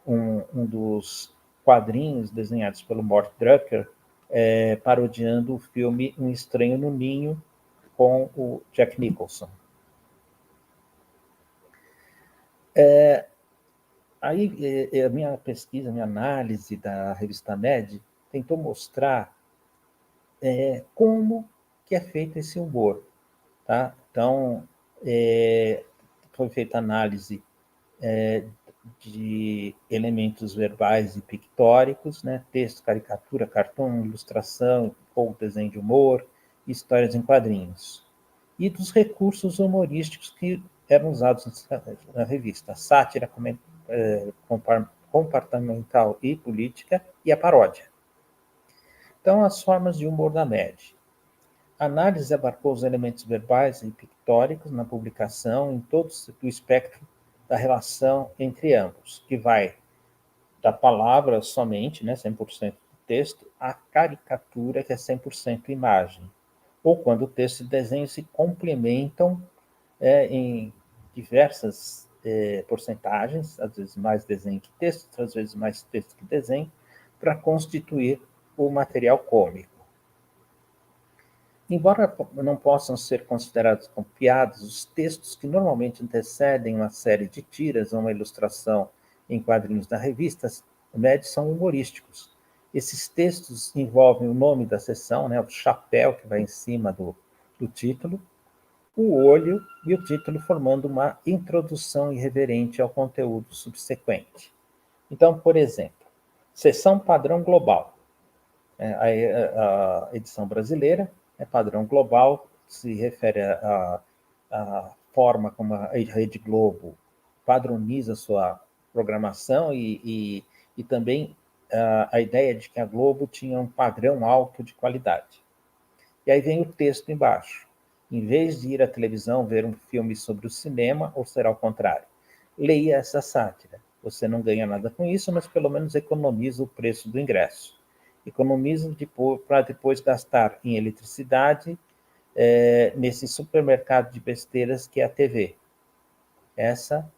um dos quadrinhos desenhados pelo Mort Drucker, parodiando o filme Um Estranho no Ninho, com o Jack Nicholson. Aí, a minha pesquisa, a minha análise da revista Mad tentou mostrar como que é feito esse humor. Tá? Então, foi feita análise de elementos verbais e pictóricos, né? Texto, caricatura, cartoon, ilustração ou desenho de humor, histórias em quadrinhos. E dos recursos humorísticos que eram usados na revista: a sátira comportamental e política e a paródia. Então, as formas de humor da Mad. A análise abarcou os elementos verbais e pictóricos na publicação em todo o espectro da relação entre ambos, que vai da palavra somente, né, 100% texto, à caricatura, que é 100% imagem, ou quando o texto e o desenho se complementam em diversas porcentagens, às vezes mais desenho que texto, às vezes mais texto que desenho, para constituir o material cômico. Embora não possam ser considerados como piadas, os textos que normalmente antecedem uma série de tiras ou uma ilustração em quadrinhos da revista Mad são humorísticos. Esses textos envolvem o nome da seção, né, o chapéu que vai em cima do título, o olho e o título, formando uma introdução irreverente ao conteúdo subsequente. Então, por exemplo, seção padrão global. A edição brasileira é padrão global, se refere à forma como a Rede Globo padroniza sua programação e também a ideia de que a Globo tinha um padrão alto de qualidade. E aí vem o texto embaixo. Em vez de ir à televisão ver um filme sobre o cinema, ou será o contrário, leia essa sátira. Você não ganha nada com isso, mas pelo menos economiza o preço do ingresso. Economiza para depois gastar em eletricidade nesse supermercado de besteiras que é a TV. Essa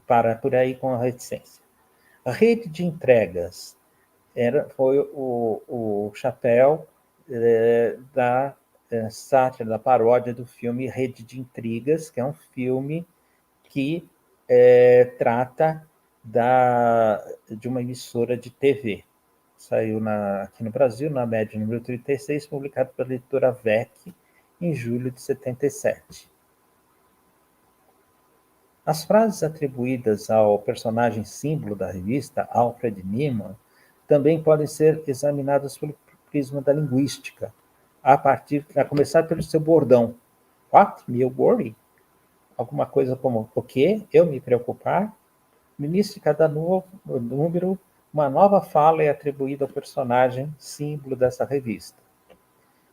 para por aí com a reticência. A rede de entregas foi o chapéu da sátira, da paródia do filme Rede de Intrigas, que é um filme que trata de uma emissora de TV. Saiu aqui no Brasil, na Mad número 36, publicado pela editora VEC, em julho de 77. As frases atribuídas ao personagem símbolo da revista, Alfred Newman, também podem ser examinadas pelo prisma da linguística, a começar pelo seu bordão. What? Me worry? Alguma coisa como, o quê? Eu me preocupar? No início de cada número, uma nova fala é atribuída ao personagem símbolo dessa revista.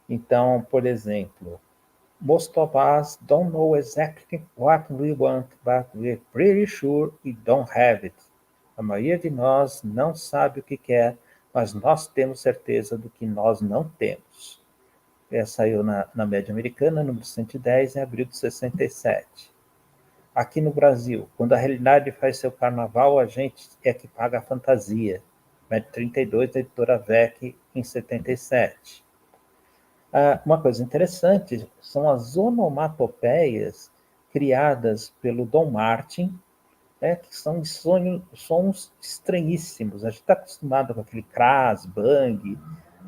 Então, por exemplo, most of us don't know exactly what we want, but we're pretty sure we don't have it. A maioria de nós não sabe o que quer, mas nós temos certeza do que nós não temos. Saiu na média americana, número 110, em abril de 67. Aqui no Brasil, quando a realidade faz seu carnaval, a gente é que paga a fantasia. Média 32, da editora VEC, em 77. Uma coisa interessante são as onomatopeias criadas pelo Dom Martin, que são sons estranhíssimos. A gente está acostumado com aquele cras, bang,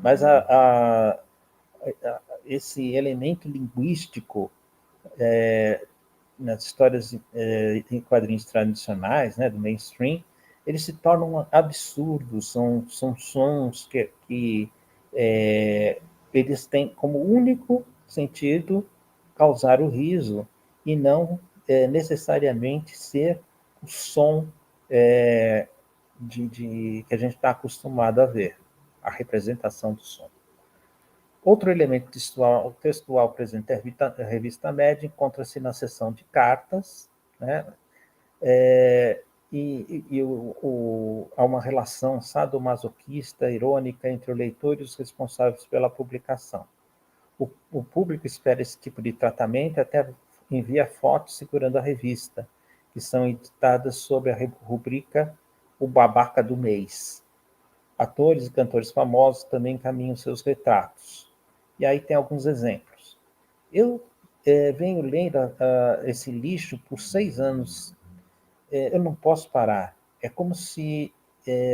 mas esse elemento linguístico nas histórias em quadrinhos tradicionais, do mainstream, eles se tornam absurdos, são sons que eles têm como único sentido causar o riso e não necessariamente ser o som que a gente está acostumado a ver, a representação do som. Outro elemento textual presente na revista Média encontra-se na seção de cartas, há uma relação sadomasoquista, irônica, entre o leitor e os responsáveis pela publicação. O público espera esse tipo de tratamento e até envia fotos segurando a revista, que são editadas sob a rubrica O Babaca do Mês. Atores e cantores famosos também encaminham seus retratos. E aí tem alguns exemplos. Eu venho lendo esse lixo por 6 anos. Eu não posso parar. É como se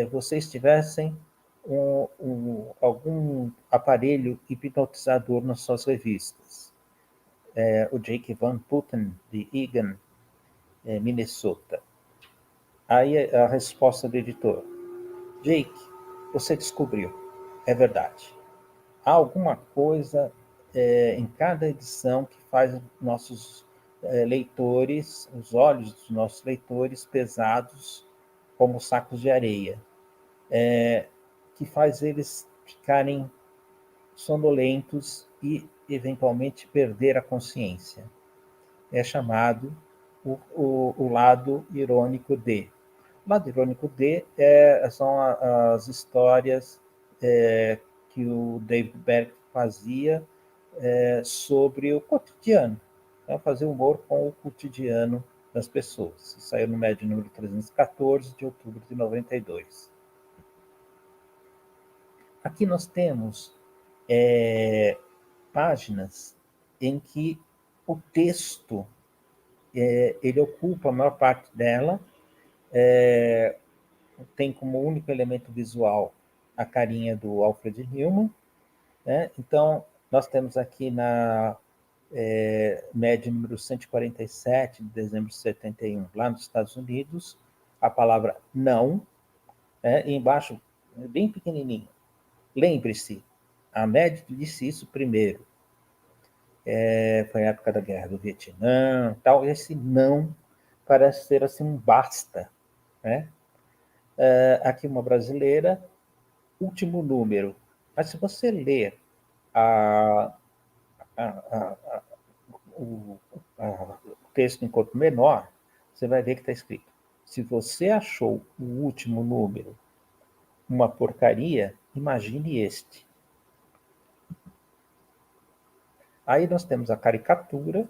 vocês tivessem algum aparelho hipnotizador nas suas revistas. O Jake Van Putten, de Eagan, Minnesota. Aí a resposta do editor. Jake, você descobriu. É verdade. Há alguma coisa em cada edição que faz nossos leitores, os olhos dos nossos leitores pesados como sacos de areia, que faz eles ficarem sonolentos e, eventualmente, perder a consciência. É chamado o lado irônico D. O lado irônico D são as histórias que o David Berg fazia sobre o cotidiano. Então, fazer humor com o cotidiano das pessoas. Isso saiu no Médio número 314, de outubro de 92. Aqui nós temos páginas em que o texto ele ocupa a maior parte dela, tem como único elemento visual a carinha do Alfred Newman. Então, nós temos aqui na média número 147, de dezembro de 71, lá nos Estados Unidos, a palavra não, e embaixo, bem pequenininho. Lembre-se, a média disse isso primeiro. Foi a época da Guerra do Vietnã, tal. Esse não parece ser assim um basta. Aqui uma brasileira, último número. Mas se você ler o texto em corpo menor, você vai ver que está escrito: se você achou o último número uma porcaria, imagine este. Aí nós temos a caricatura,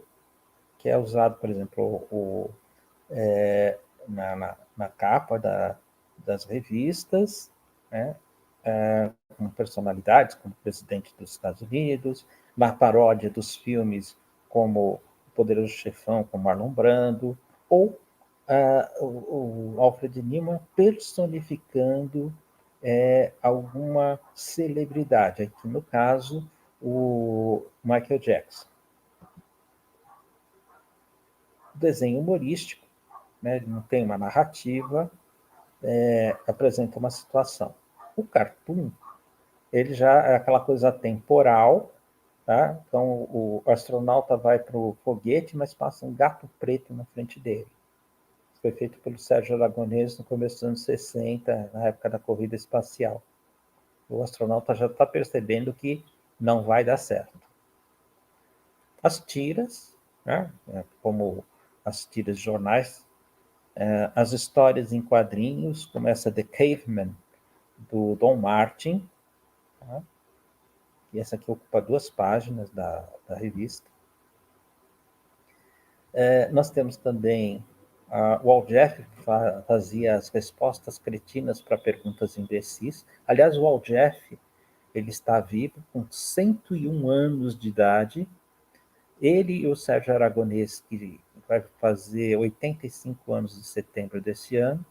que é usado, por exemplo, na capa das revistas, com personalidades como o presidente dos Estados Unidos, na paródia dos filmes como O Poderoso Chefão, com Marlon Brando, ou o Alfred Newman personificando alguma celebridade, aqui no caso, o Michael Jackson. O desenho humorístico, ele não tem uma narrativa, apresenta uma situação. O cartoon, ele já é aquela coisa temporal, tá? Então, o astronauta vai para o foguete, mas passa um gato preto na frente dele. Isso foi feito pelo Sérgio Aragonês no começo dos anos 60, na época da corrida espacial. O astronauta já está percebendo que não vai dar certo. As tiras, como as tiras de jornais, As histórias em quadrinhos, começa The Caveman, do Don Martin, tá? E essa aqui ocupa 2 páginas da revista. Nós temos também o Al Jaffee, que fazia as respostas cretinas para perguntas imbecis. Aliás, o Al Jaffee, ele está vivo com 101 anos de idade. Ele e o Sérgio Aragonês, que vai fazer 85 anos em setembro desse ano,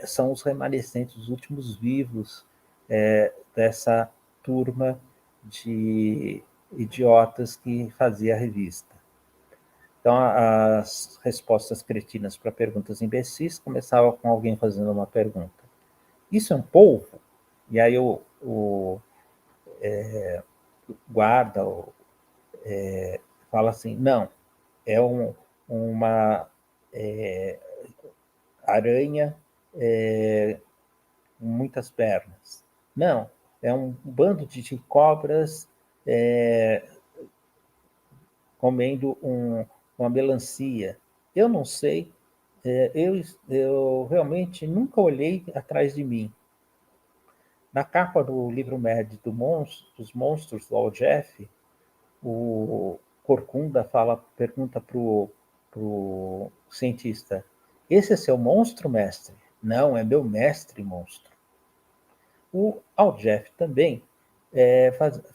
são os remanescentes, os últimos vivos dessa turma de idiotas que fazia a revista. Então, as respostas cretinas para perguntas imbecis começavam com alguém fazendo uma pergunta. Isso é um polvo? E aí o guarda fala assim, não, é uma aranha com muitas pernas. Não, é um bando de cobras comendo uma melancia. Eu não sei, eu realmente nunca olhei atrás de mim. Na capa do livro médio dos monstros do Al Jaffee, o Corcunda pergunta para o cientista, esse é seu monstro, mestre? Não, é meu mestre monstro. O Al Jaffee também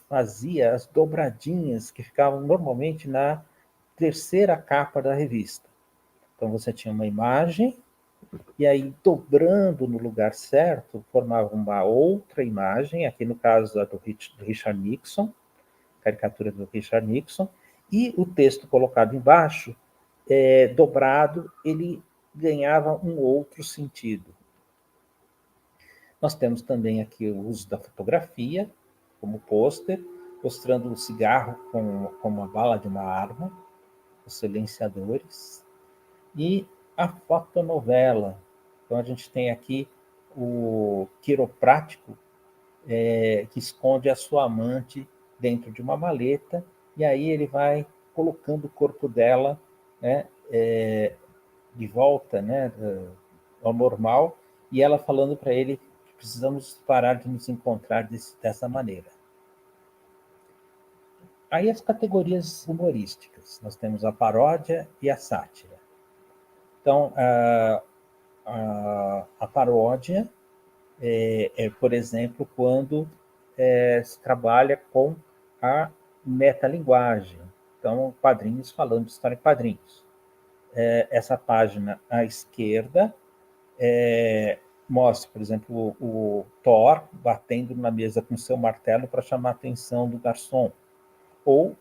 fazia as dobradinhas que ficavam normalmente na terceira capa da revista. Então você tinha uma imagem, e aí dobrando no lugar certo, formava uma outra imagem, aqui no caso a do Richard Nixon, caricatura do Richard Nixon, e o texto colocado embaixo, dobrado, ele ganhava um outro sentido. Nós temos também aqui o uso da fotografia, como pôster, mostrando o cigarro com uma bala de uma arma, os silenciadores, e a fotonovela. Então, a gente tem aqui o quiroprático que esconde a sua amante dentro de uma maleta, e aí ele vai colocando o corpo dela, né, de volta, né, ao normal, e ela falando para ele que precisamos parar de nos encontrar dessa maneira. Aí as categorias humorísticas. Nós temos a paródia e a sátira. Então, a paródia por exemplo, quando se trabalha com a metalinguagem. Então, quadrinhos falando de história em quadrinhos. Essa página à esquerda mostra, por exemplo, o Thor batendo na mesa com seu martelo para chamar a atenção do garçom. Ou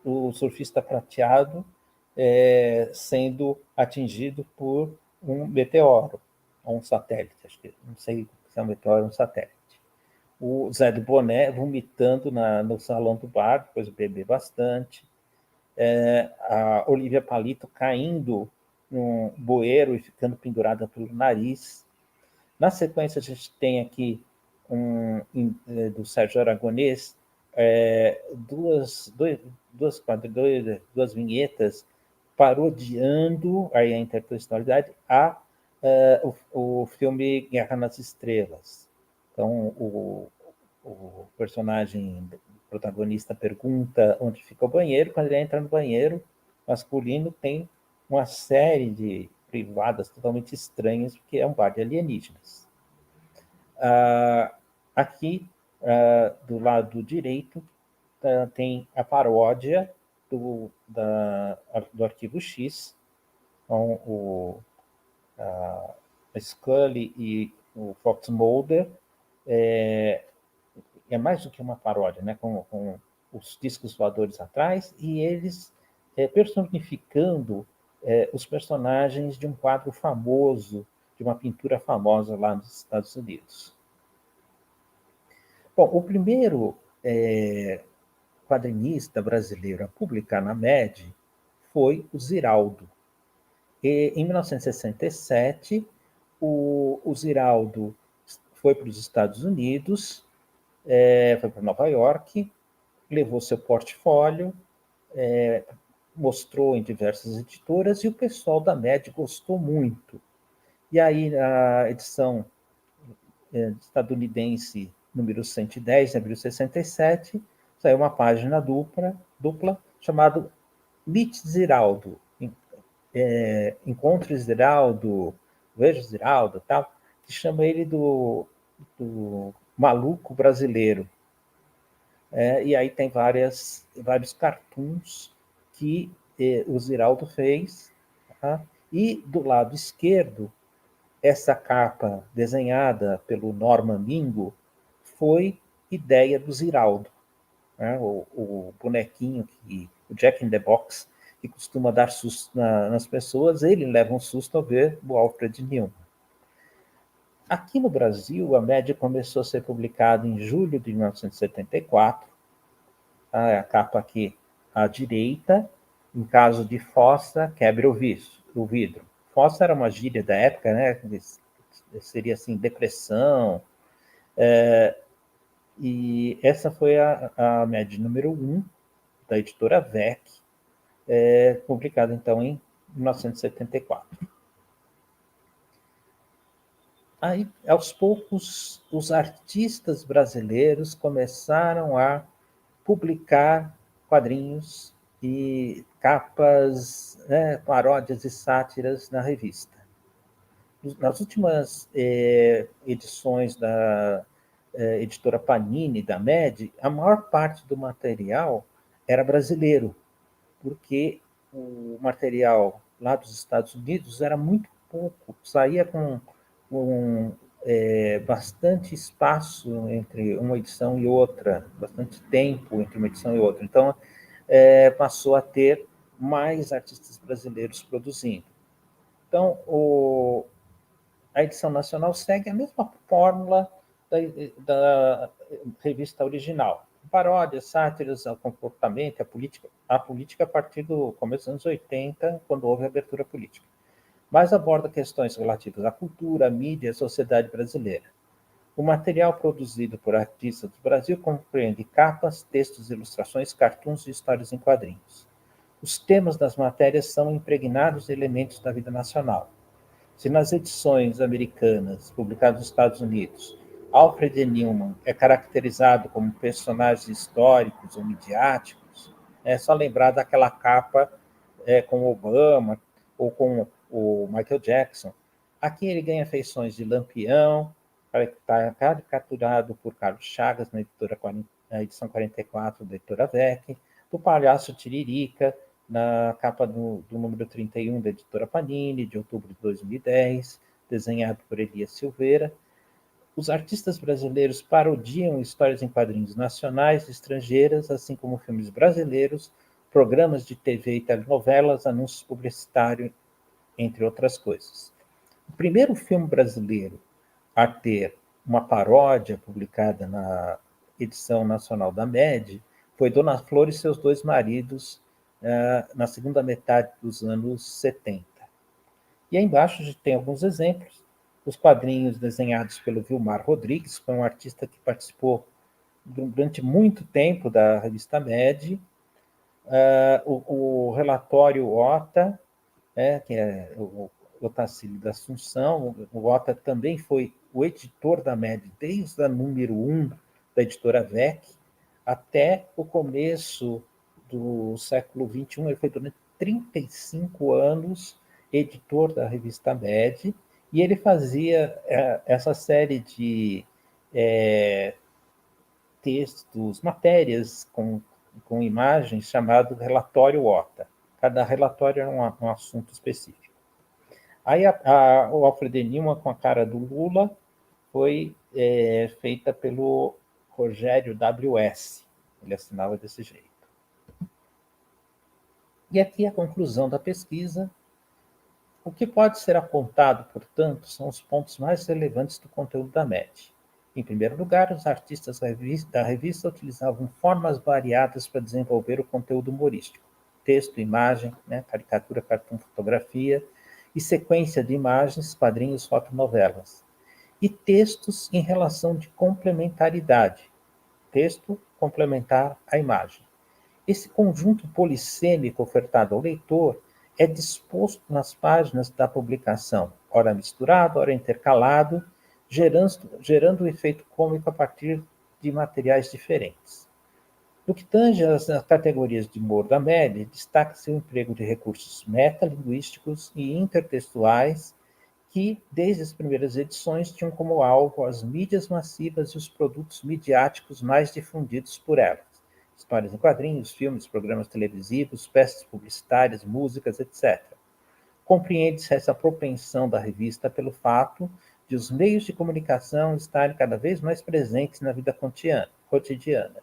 o surfista prateado sendo atingido por um meteoro, ou um satélite, acho que não sei se é um meteoro ou um satélite. O Zé do Boné vomitando no salão do bar, depois de beber bastante. A Olivia Palito caindo num bueiro e ficando pendurada pelo nariz. Na sequência, a gente tem aqui do Sérgio Aragonês, duas vinhetas parodiando aí a intertextualidade o filme Guerra nas Estrelas. Então, o personagem protagonista pergunta onde fica o banheiro. Quando ele entra no banheiro masculino, tem uma série de privadas totalmente estranhas, porque é um bar de alienígenas. Aqui, do lado direito, tem a paródia do Arquivo X, com a Scully e o Fox Mulder. É mais do que uma paródia, né? Com os discos voadores atrás, e eles personificando os personagens de um quadro famoso, de uma pintura famosa lá nos Estados Unidos. Bom, o primeiro quadrinista brasileiro a publicar na MED foi o Ziraldo. Em 1967, o Ziraldo foi para os Estados Unidos, foi para Nova York, levou seu portfólio, mostrou em diversas editoras e o pessoal da MED gostou muito. E aí, na edição estadunidense número 110, em abril de 67, saiu uma página dupla chamada Meet Ziraldo, Encontre Ziraldo, Veja Ziraldo, tal, que chama ele do maluco brasileiro. E aí tem vários cartoons que o Ziraldo fez, tá? E do lado esquerdo, essa capa desenhada pelo Norman Mingo foi ideia do Ziraldo, né? O bonequinho, o Jack in the Box, que costuma dar susto nas pessoas, ele leva um susto ao ver o Alfred Newman. Aqui no Brasil, a MED começou a ser publicada em julho de 1974, a capa aqui à direita, em caso de fossa, quebre o vidro. Fossa era uma gíria da época, né? Seria assim, depressão. E essa foi a MED número 1 da editora VEC, publicada então em 1974. Aí, aos poucos, os artistas brasileiros começaram a publicar quadrinhos e capas, né, paródias e sátiras na revista. Nas últimas edições da editora Panini, da MED, a maior parte do material era brasileiro, porque o material lá dos Estados Unidos era muito pouco, saía com bastante espaço entre uma edição e outra, bastante tempo entre uma edição e outra. Então, passou a ter mais artistas brasileiros produzindo. Então, a edição nacional segue a mesma fórmula da revista original. Paródias, sátiras ao comportamento, a política a partir do começo dos anos 80, quando houve a abertura política. Mas aborda questões relativas à cultura, à mídia e à sociedade brasileira. O material produzido por artistas do Brasil compreende capas, textos, ilustrações, cartoons e histórias em quadrinhos. Os temas das matérias são impregnados de elementos da vida nacional. Se nas edições americanas, publicadas nos Estados Unidos, Alfred Newman é caracterizado como personagens históricos ou midiáticos, é só lembrar daquela capa com Obama ou com o Michael Jackson. Aqui ele ganha feições de Lampião, caricaturado por Carlos Chagas na edição 44 da editora VEC, do Palhaço Tiririca, na capa do número 31 da editora Panini, de outubro de 2010, desenhado por Elias Silveira. Os artistas brasileiros parodiam histórias em quadrinhos nacionais e estrangeiras, assim como filmes brasileiros, programas de TV e telenovelas, anúncios publicitários, entre outras coisas. O primeiro filme brasileiro a ter uma paródia publicada na edição nacional da MED foi Dona Flor e seus dois maridos, na segunda metade dos anos 70. E aí embaixo a gente tem alguns exemplos. Os quadrinhos desenhados pelo Vilmar Rodrigues, que foi um artista que participou durante muito tempo da revista MED. O relatório OTA, que é o Otacílio da Assunção. O OTA também foi o editor da MED desde a número 1 da editora VEC até o começo do século XXI. Ele foi durante 35 anos editor da revista MED, e ele fazia essa série de textos, matérias com imagens, chamado relatório OTA. Cada relatório era um assunto específico. Aí o Alfred Newman, com a cara do Lula, foi feita pelo Rogério W.S. Ele assinava desse jeito. E aqui a conclusão da pesquisa. O que pode ser apontado, portanto, são os pontos mais relevantes do conteúdo da MED. Em primeiro lugar, os artistas da revista utilizavam formas variadas para desenvolver o conteúdo humorístico. Texto, imagem, caricatura, cartoon, fotografia, e sequência de imagens, quadrinhos, fotonovelas. E textos em relação de complementaridade. Texto complementar à imagem. Esse conjunto polissêmico ofertado ao leitor é disposto nas páginas da publicação, ora misturado, ora intercalado, gerando um efeito cômico a partir de materiais diferentes. No que tange às categorias de humor da média, destaca-se o emprego de recursos metalinguísticos e intertextuais que, desde as primeiras edições, tinham como alvo as mídias massivas e os produtos midiáticos mais difundidos por elas. Histórias em quadrinhos, filmes, programas televisivos, peças publicitárias, músicas, etc. Compreende-se essa propensão da revista pelo fato de os meios de comunicação estarem cada vez mais presentes na vida cotidiana,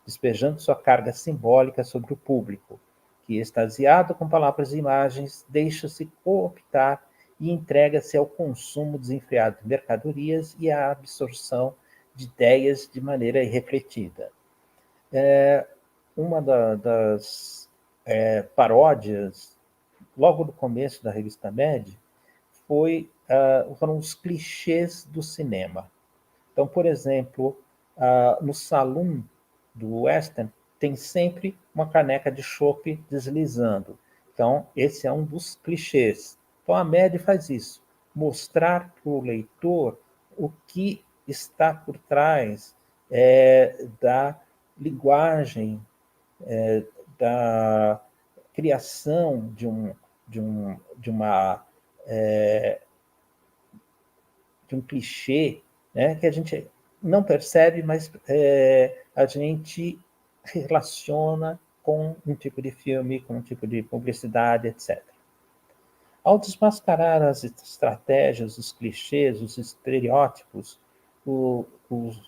despejando sua carga simbólica sobre o público, que, extasiado com palavras e imagens, deixa-se cooptar e entrega-se ao consumo desenfreado de mercadorias e à absorção de ideias de maneira irrefletida. Uma das paródias, logo no começo da revista Mad, foram os clichês do cinema. Então, por exemplo, no salão do western tem sempre uma caneca de chopp deslizando. Então, esse é um dos clichês. Então, a Mad faz isso, mostrar para o leitor o que está por trás da linguagem, da criação de um clichê, né, que a gente não percebe, mas a gente relaciona com um tipo de filme, com um tipo de publicidade, etc. Ao desmascarar as estratégias, os clichês, os estereótipos, o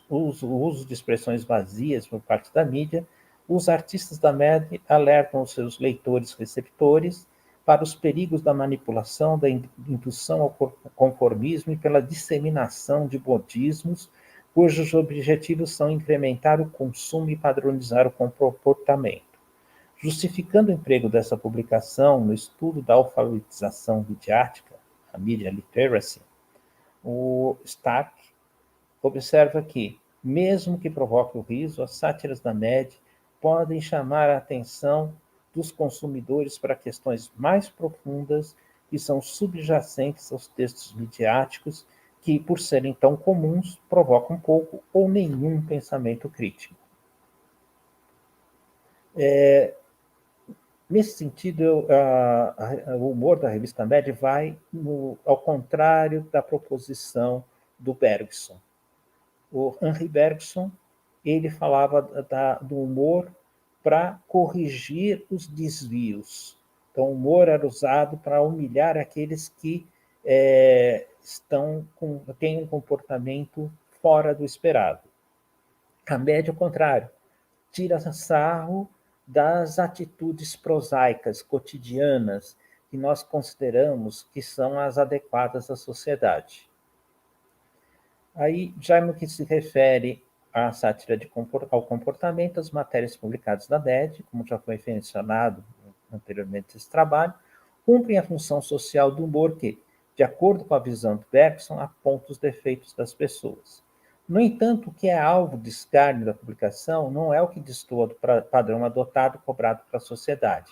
uso de expressões vazias por parte da mídia, os artistas da Mad alertam os seus leitores receptores para os perigos da manipulação, da indução ao conformismo e pela disseminação de modismos, cujos objetivos são incrementar o consumo e padronizar o comportamento. Justificando o emprego dessa publicação no estudo da alfabetização midiática, a media literacy, o Stark observa que, mesmo que provoque o riso, as sátiras da Mad podem chamar a atenção dos consumidores para questões mais profundas que são subjacentes aos textos midiáticos que, por serem tão comuns, provocam pouco ou nenhum pensamento crítico. Nesse sentido, o humor da revista Mad vai ao contrário da proposição do Bergson. O Henri Bergson, ele falava do humor para corrigir os desvios. Então, o humor era usado para humilhar aqueles que têm um comportamento fora do esperado. A média, ao contrário, tira sarro das atitudes prosaicas, cotidianas, que nós consideramos que são as adequadas à sociedade. Aí, já no que se refere à sátira ao comportamento, as matérias publicadas na MED, como já foi mencionado anteriormente nesse trabalho, cumprem a função social do humor que, de acordo com a visão de Bergson, aponta os defeitos das pessoas. No entanto, o que é alvo de escárnio da publicação não é o que destoa do padrão adotado cobrado para a sociedade,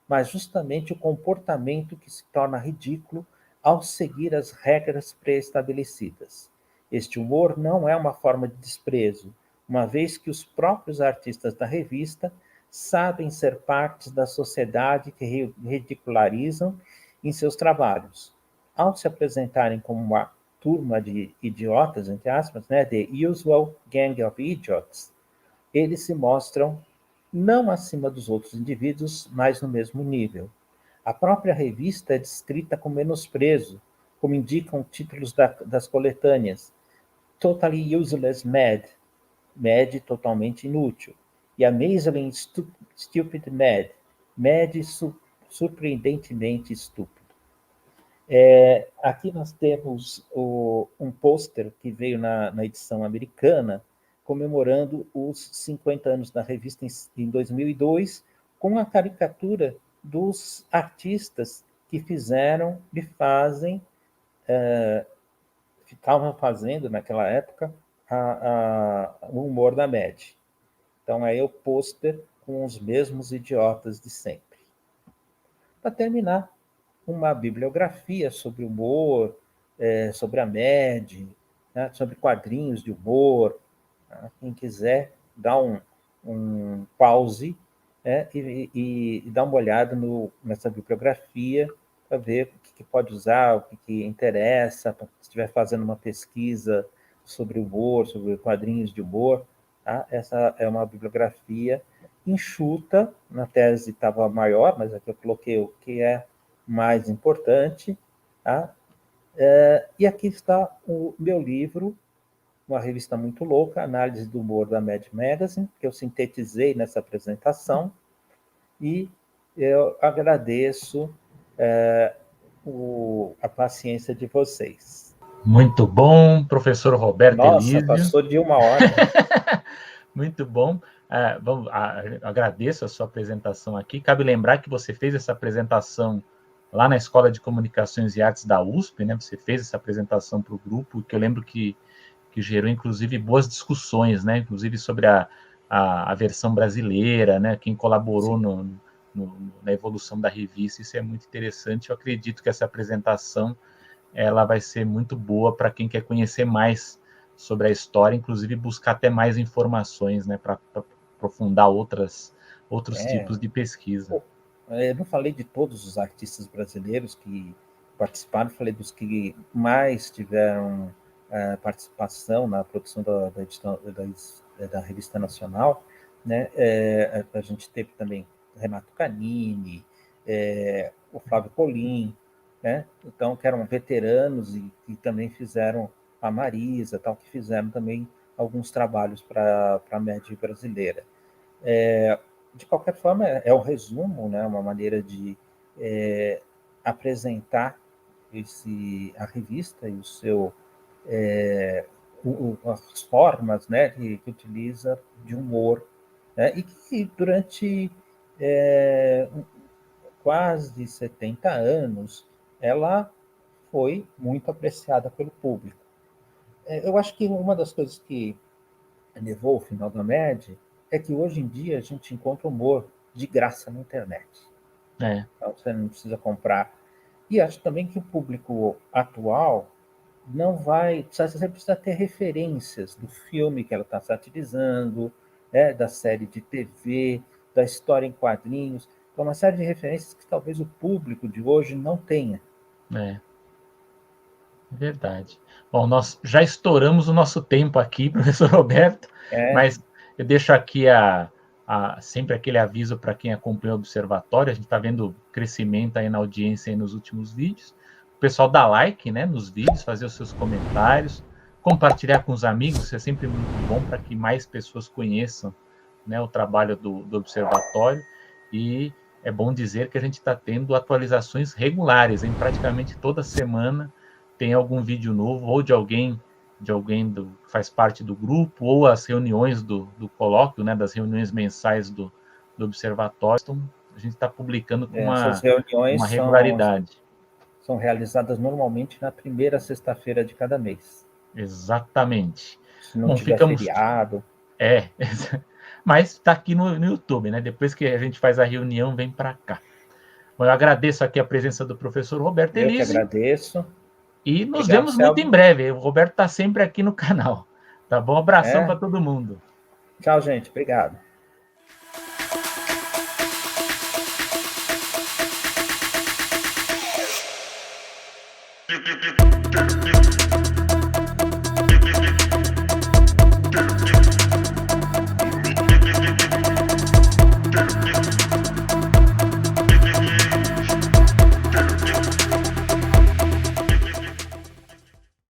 mas justamente o comportamento que se torna ridículo ao seguir as regras pré-estabelecidas. Este humor não é uma forma de desprezo, uma vez que os próprios artistas da revista sabem ser partes da sociedade que ridicularizam em seus trabalhos. Ao se apresentarem como uma turma de idiotas, entre aspas, né, the usual gang of idiots, eles se mostram não acima dos outros indivíduos, mas no mesmo nível. A própria revista é descrita com menosprezo, como indicam títulos das coletâneas. Totally Useless Mad, Mad totalmente inútil, e Amazingly Stupid Mad, Mad surpreendentemente estúpido. Aqui nós temos um pôster que veio na edição americana, comemorando os 50 anos da revista em 2002, com a caricatura dos artistas que fizeram e fazem, estavam fazendo naquela época, o humor da Mad. Então, aí é o pôster com os mesmos idiotas de sempre. Para terminar, uma bibliografia sobre humor, sobre a MED, né, sobre quadrinhos de humor. Tá? Quem quiser, dá um pause, e dá uma olhada nessa bibliografia para ver o que pode usar, o que interessa, se estiver fazendo uma pesquisa sobre humor, sobre quadrinhos de humor. Tá? Essa é uma bibliografia enxuta, na tese estava maior, mas aqui eu coloquei o que é mais importante. Tá? E aqui está o meu livro, uma revista muito louca, Análise do Humor da Mad Magazine, que eu sintetizei nessa apresentação, e eu agradeço a paciência de vocês. Muito bom, professor Roberto Nossa, Elísio. passou de 1 hora. Muito bom. Agradeço a sua apresentação aqui. Cabe lembrar que você fez essa apresentação lá na Escola de Comunicações e Artes da USP, né? Você fez essa apresentação para o grupo, que eu lembro que gerou, inclusive, boas discussões, né? Inclusive sobre a versão brasileira, né? Quem colaborou na evolução da revista. Isso é muito interessante. Eu acredito que essa apresentação ela vai ser muito boa para quem quer conhecer mais sobre a história, inclusive buscar até mais informações, né, para aprofundar outros tipos de pesquisa. Eu não falei de todos os artistas brasileiros que participaram, falei dos que mais tiveram participação na produção da Revista Nacional, né? A gente teve também Renato Canini, o Flávio Polim, né? Então, que eram veteranos e também fizeram a Marisa, tal, que fizeram também alguns trabalhos para a MED brasileira. De qualquer forma, é um resumo, né? Uma maneira de apresentar a revista e o seu as formas, né, que utiliza de humor, né, e que durante quase 70 anos ela foi muito apreciada pelo público. Eu acho que uma das coisas que levou ao final da MED é que hoje em dia a gente encontra humor de graça na internet. Então você não precisa comprar. E acho também que o público atual não vai... Você precisa ter referências do filme que ela está satirizando, da série de TV, da história em quadrinhos. Então, uma série de referências que talvez o público de hoje não tenha. Verdade. Bom, nós já estouramos o nosso tempo aqui, professor Roberto, mas eu deixo aqui sempre aquele aviso para quem acompanha o Observatório. A gente está vendo crescimento aí na audiência aí nos últimos vídeos. O pessoal dá like, né, nos vídeos, fazer os seus comentários, compartilhar com os amigos, isso é sempre muito bom para que mais pessoas conheçam, né, o trabalho do Observatório. E é bom dizer que a gente está tendo atualizações regulares, em praticamente toda semana tem algum vídeo novo, ou de alguém que faz parte do grupo, ou as reuniões do colóquio, né, das reuniões mensais do Observatório. Então, a gente está publicando com essas reuniões uma regularidade. São realizadas normalmente na primeira sexta-feira de cada mês. Exatamente. Se não tiver feriado. Mas está aqui no YouTube, né? Depois que a gente faz a reunião, vem para cá. Bom, eu agradeço aqui a presença do professor Roberto Elísio. Eu que agradeço. E nos vemos muito em breve. O Roberto está sempre aqui no canal. Tá bom? Abração para todo mundo. Tchau, gente. Obrigado. Thank you.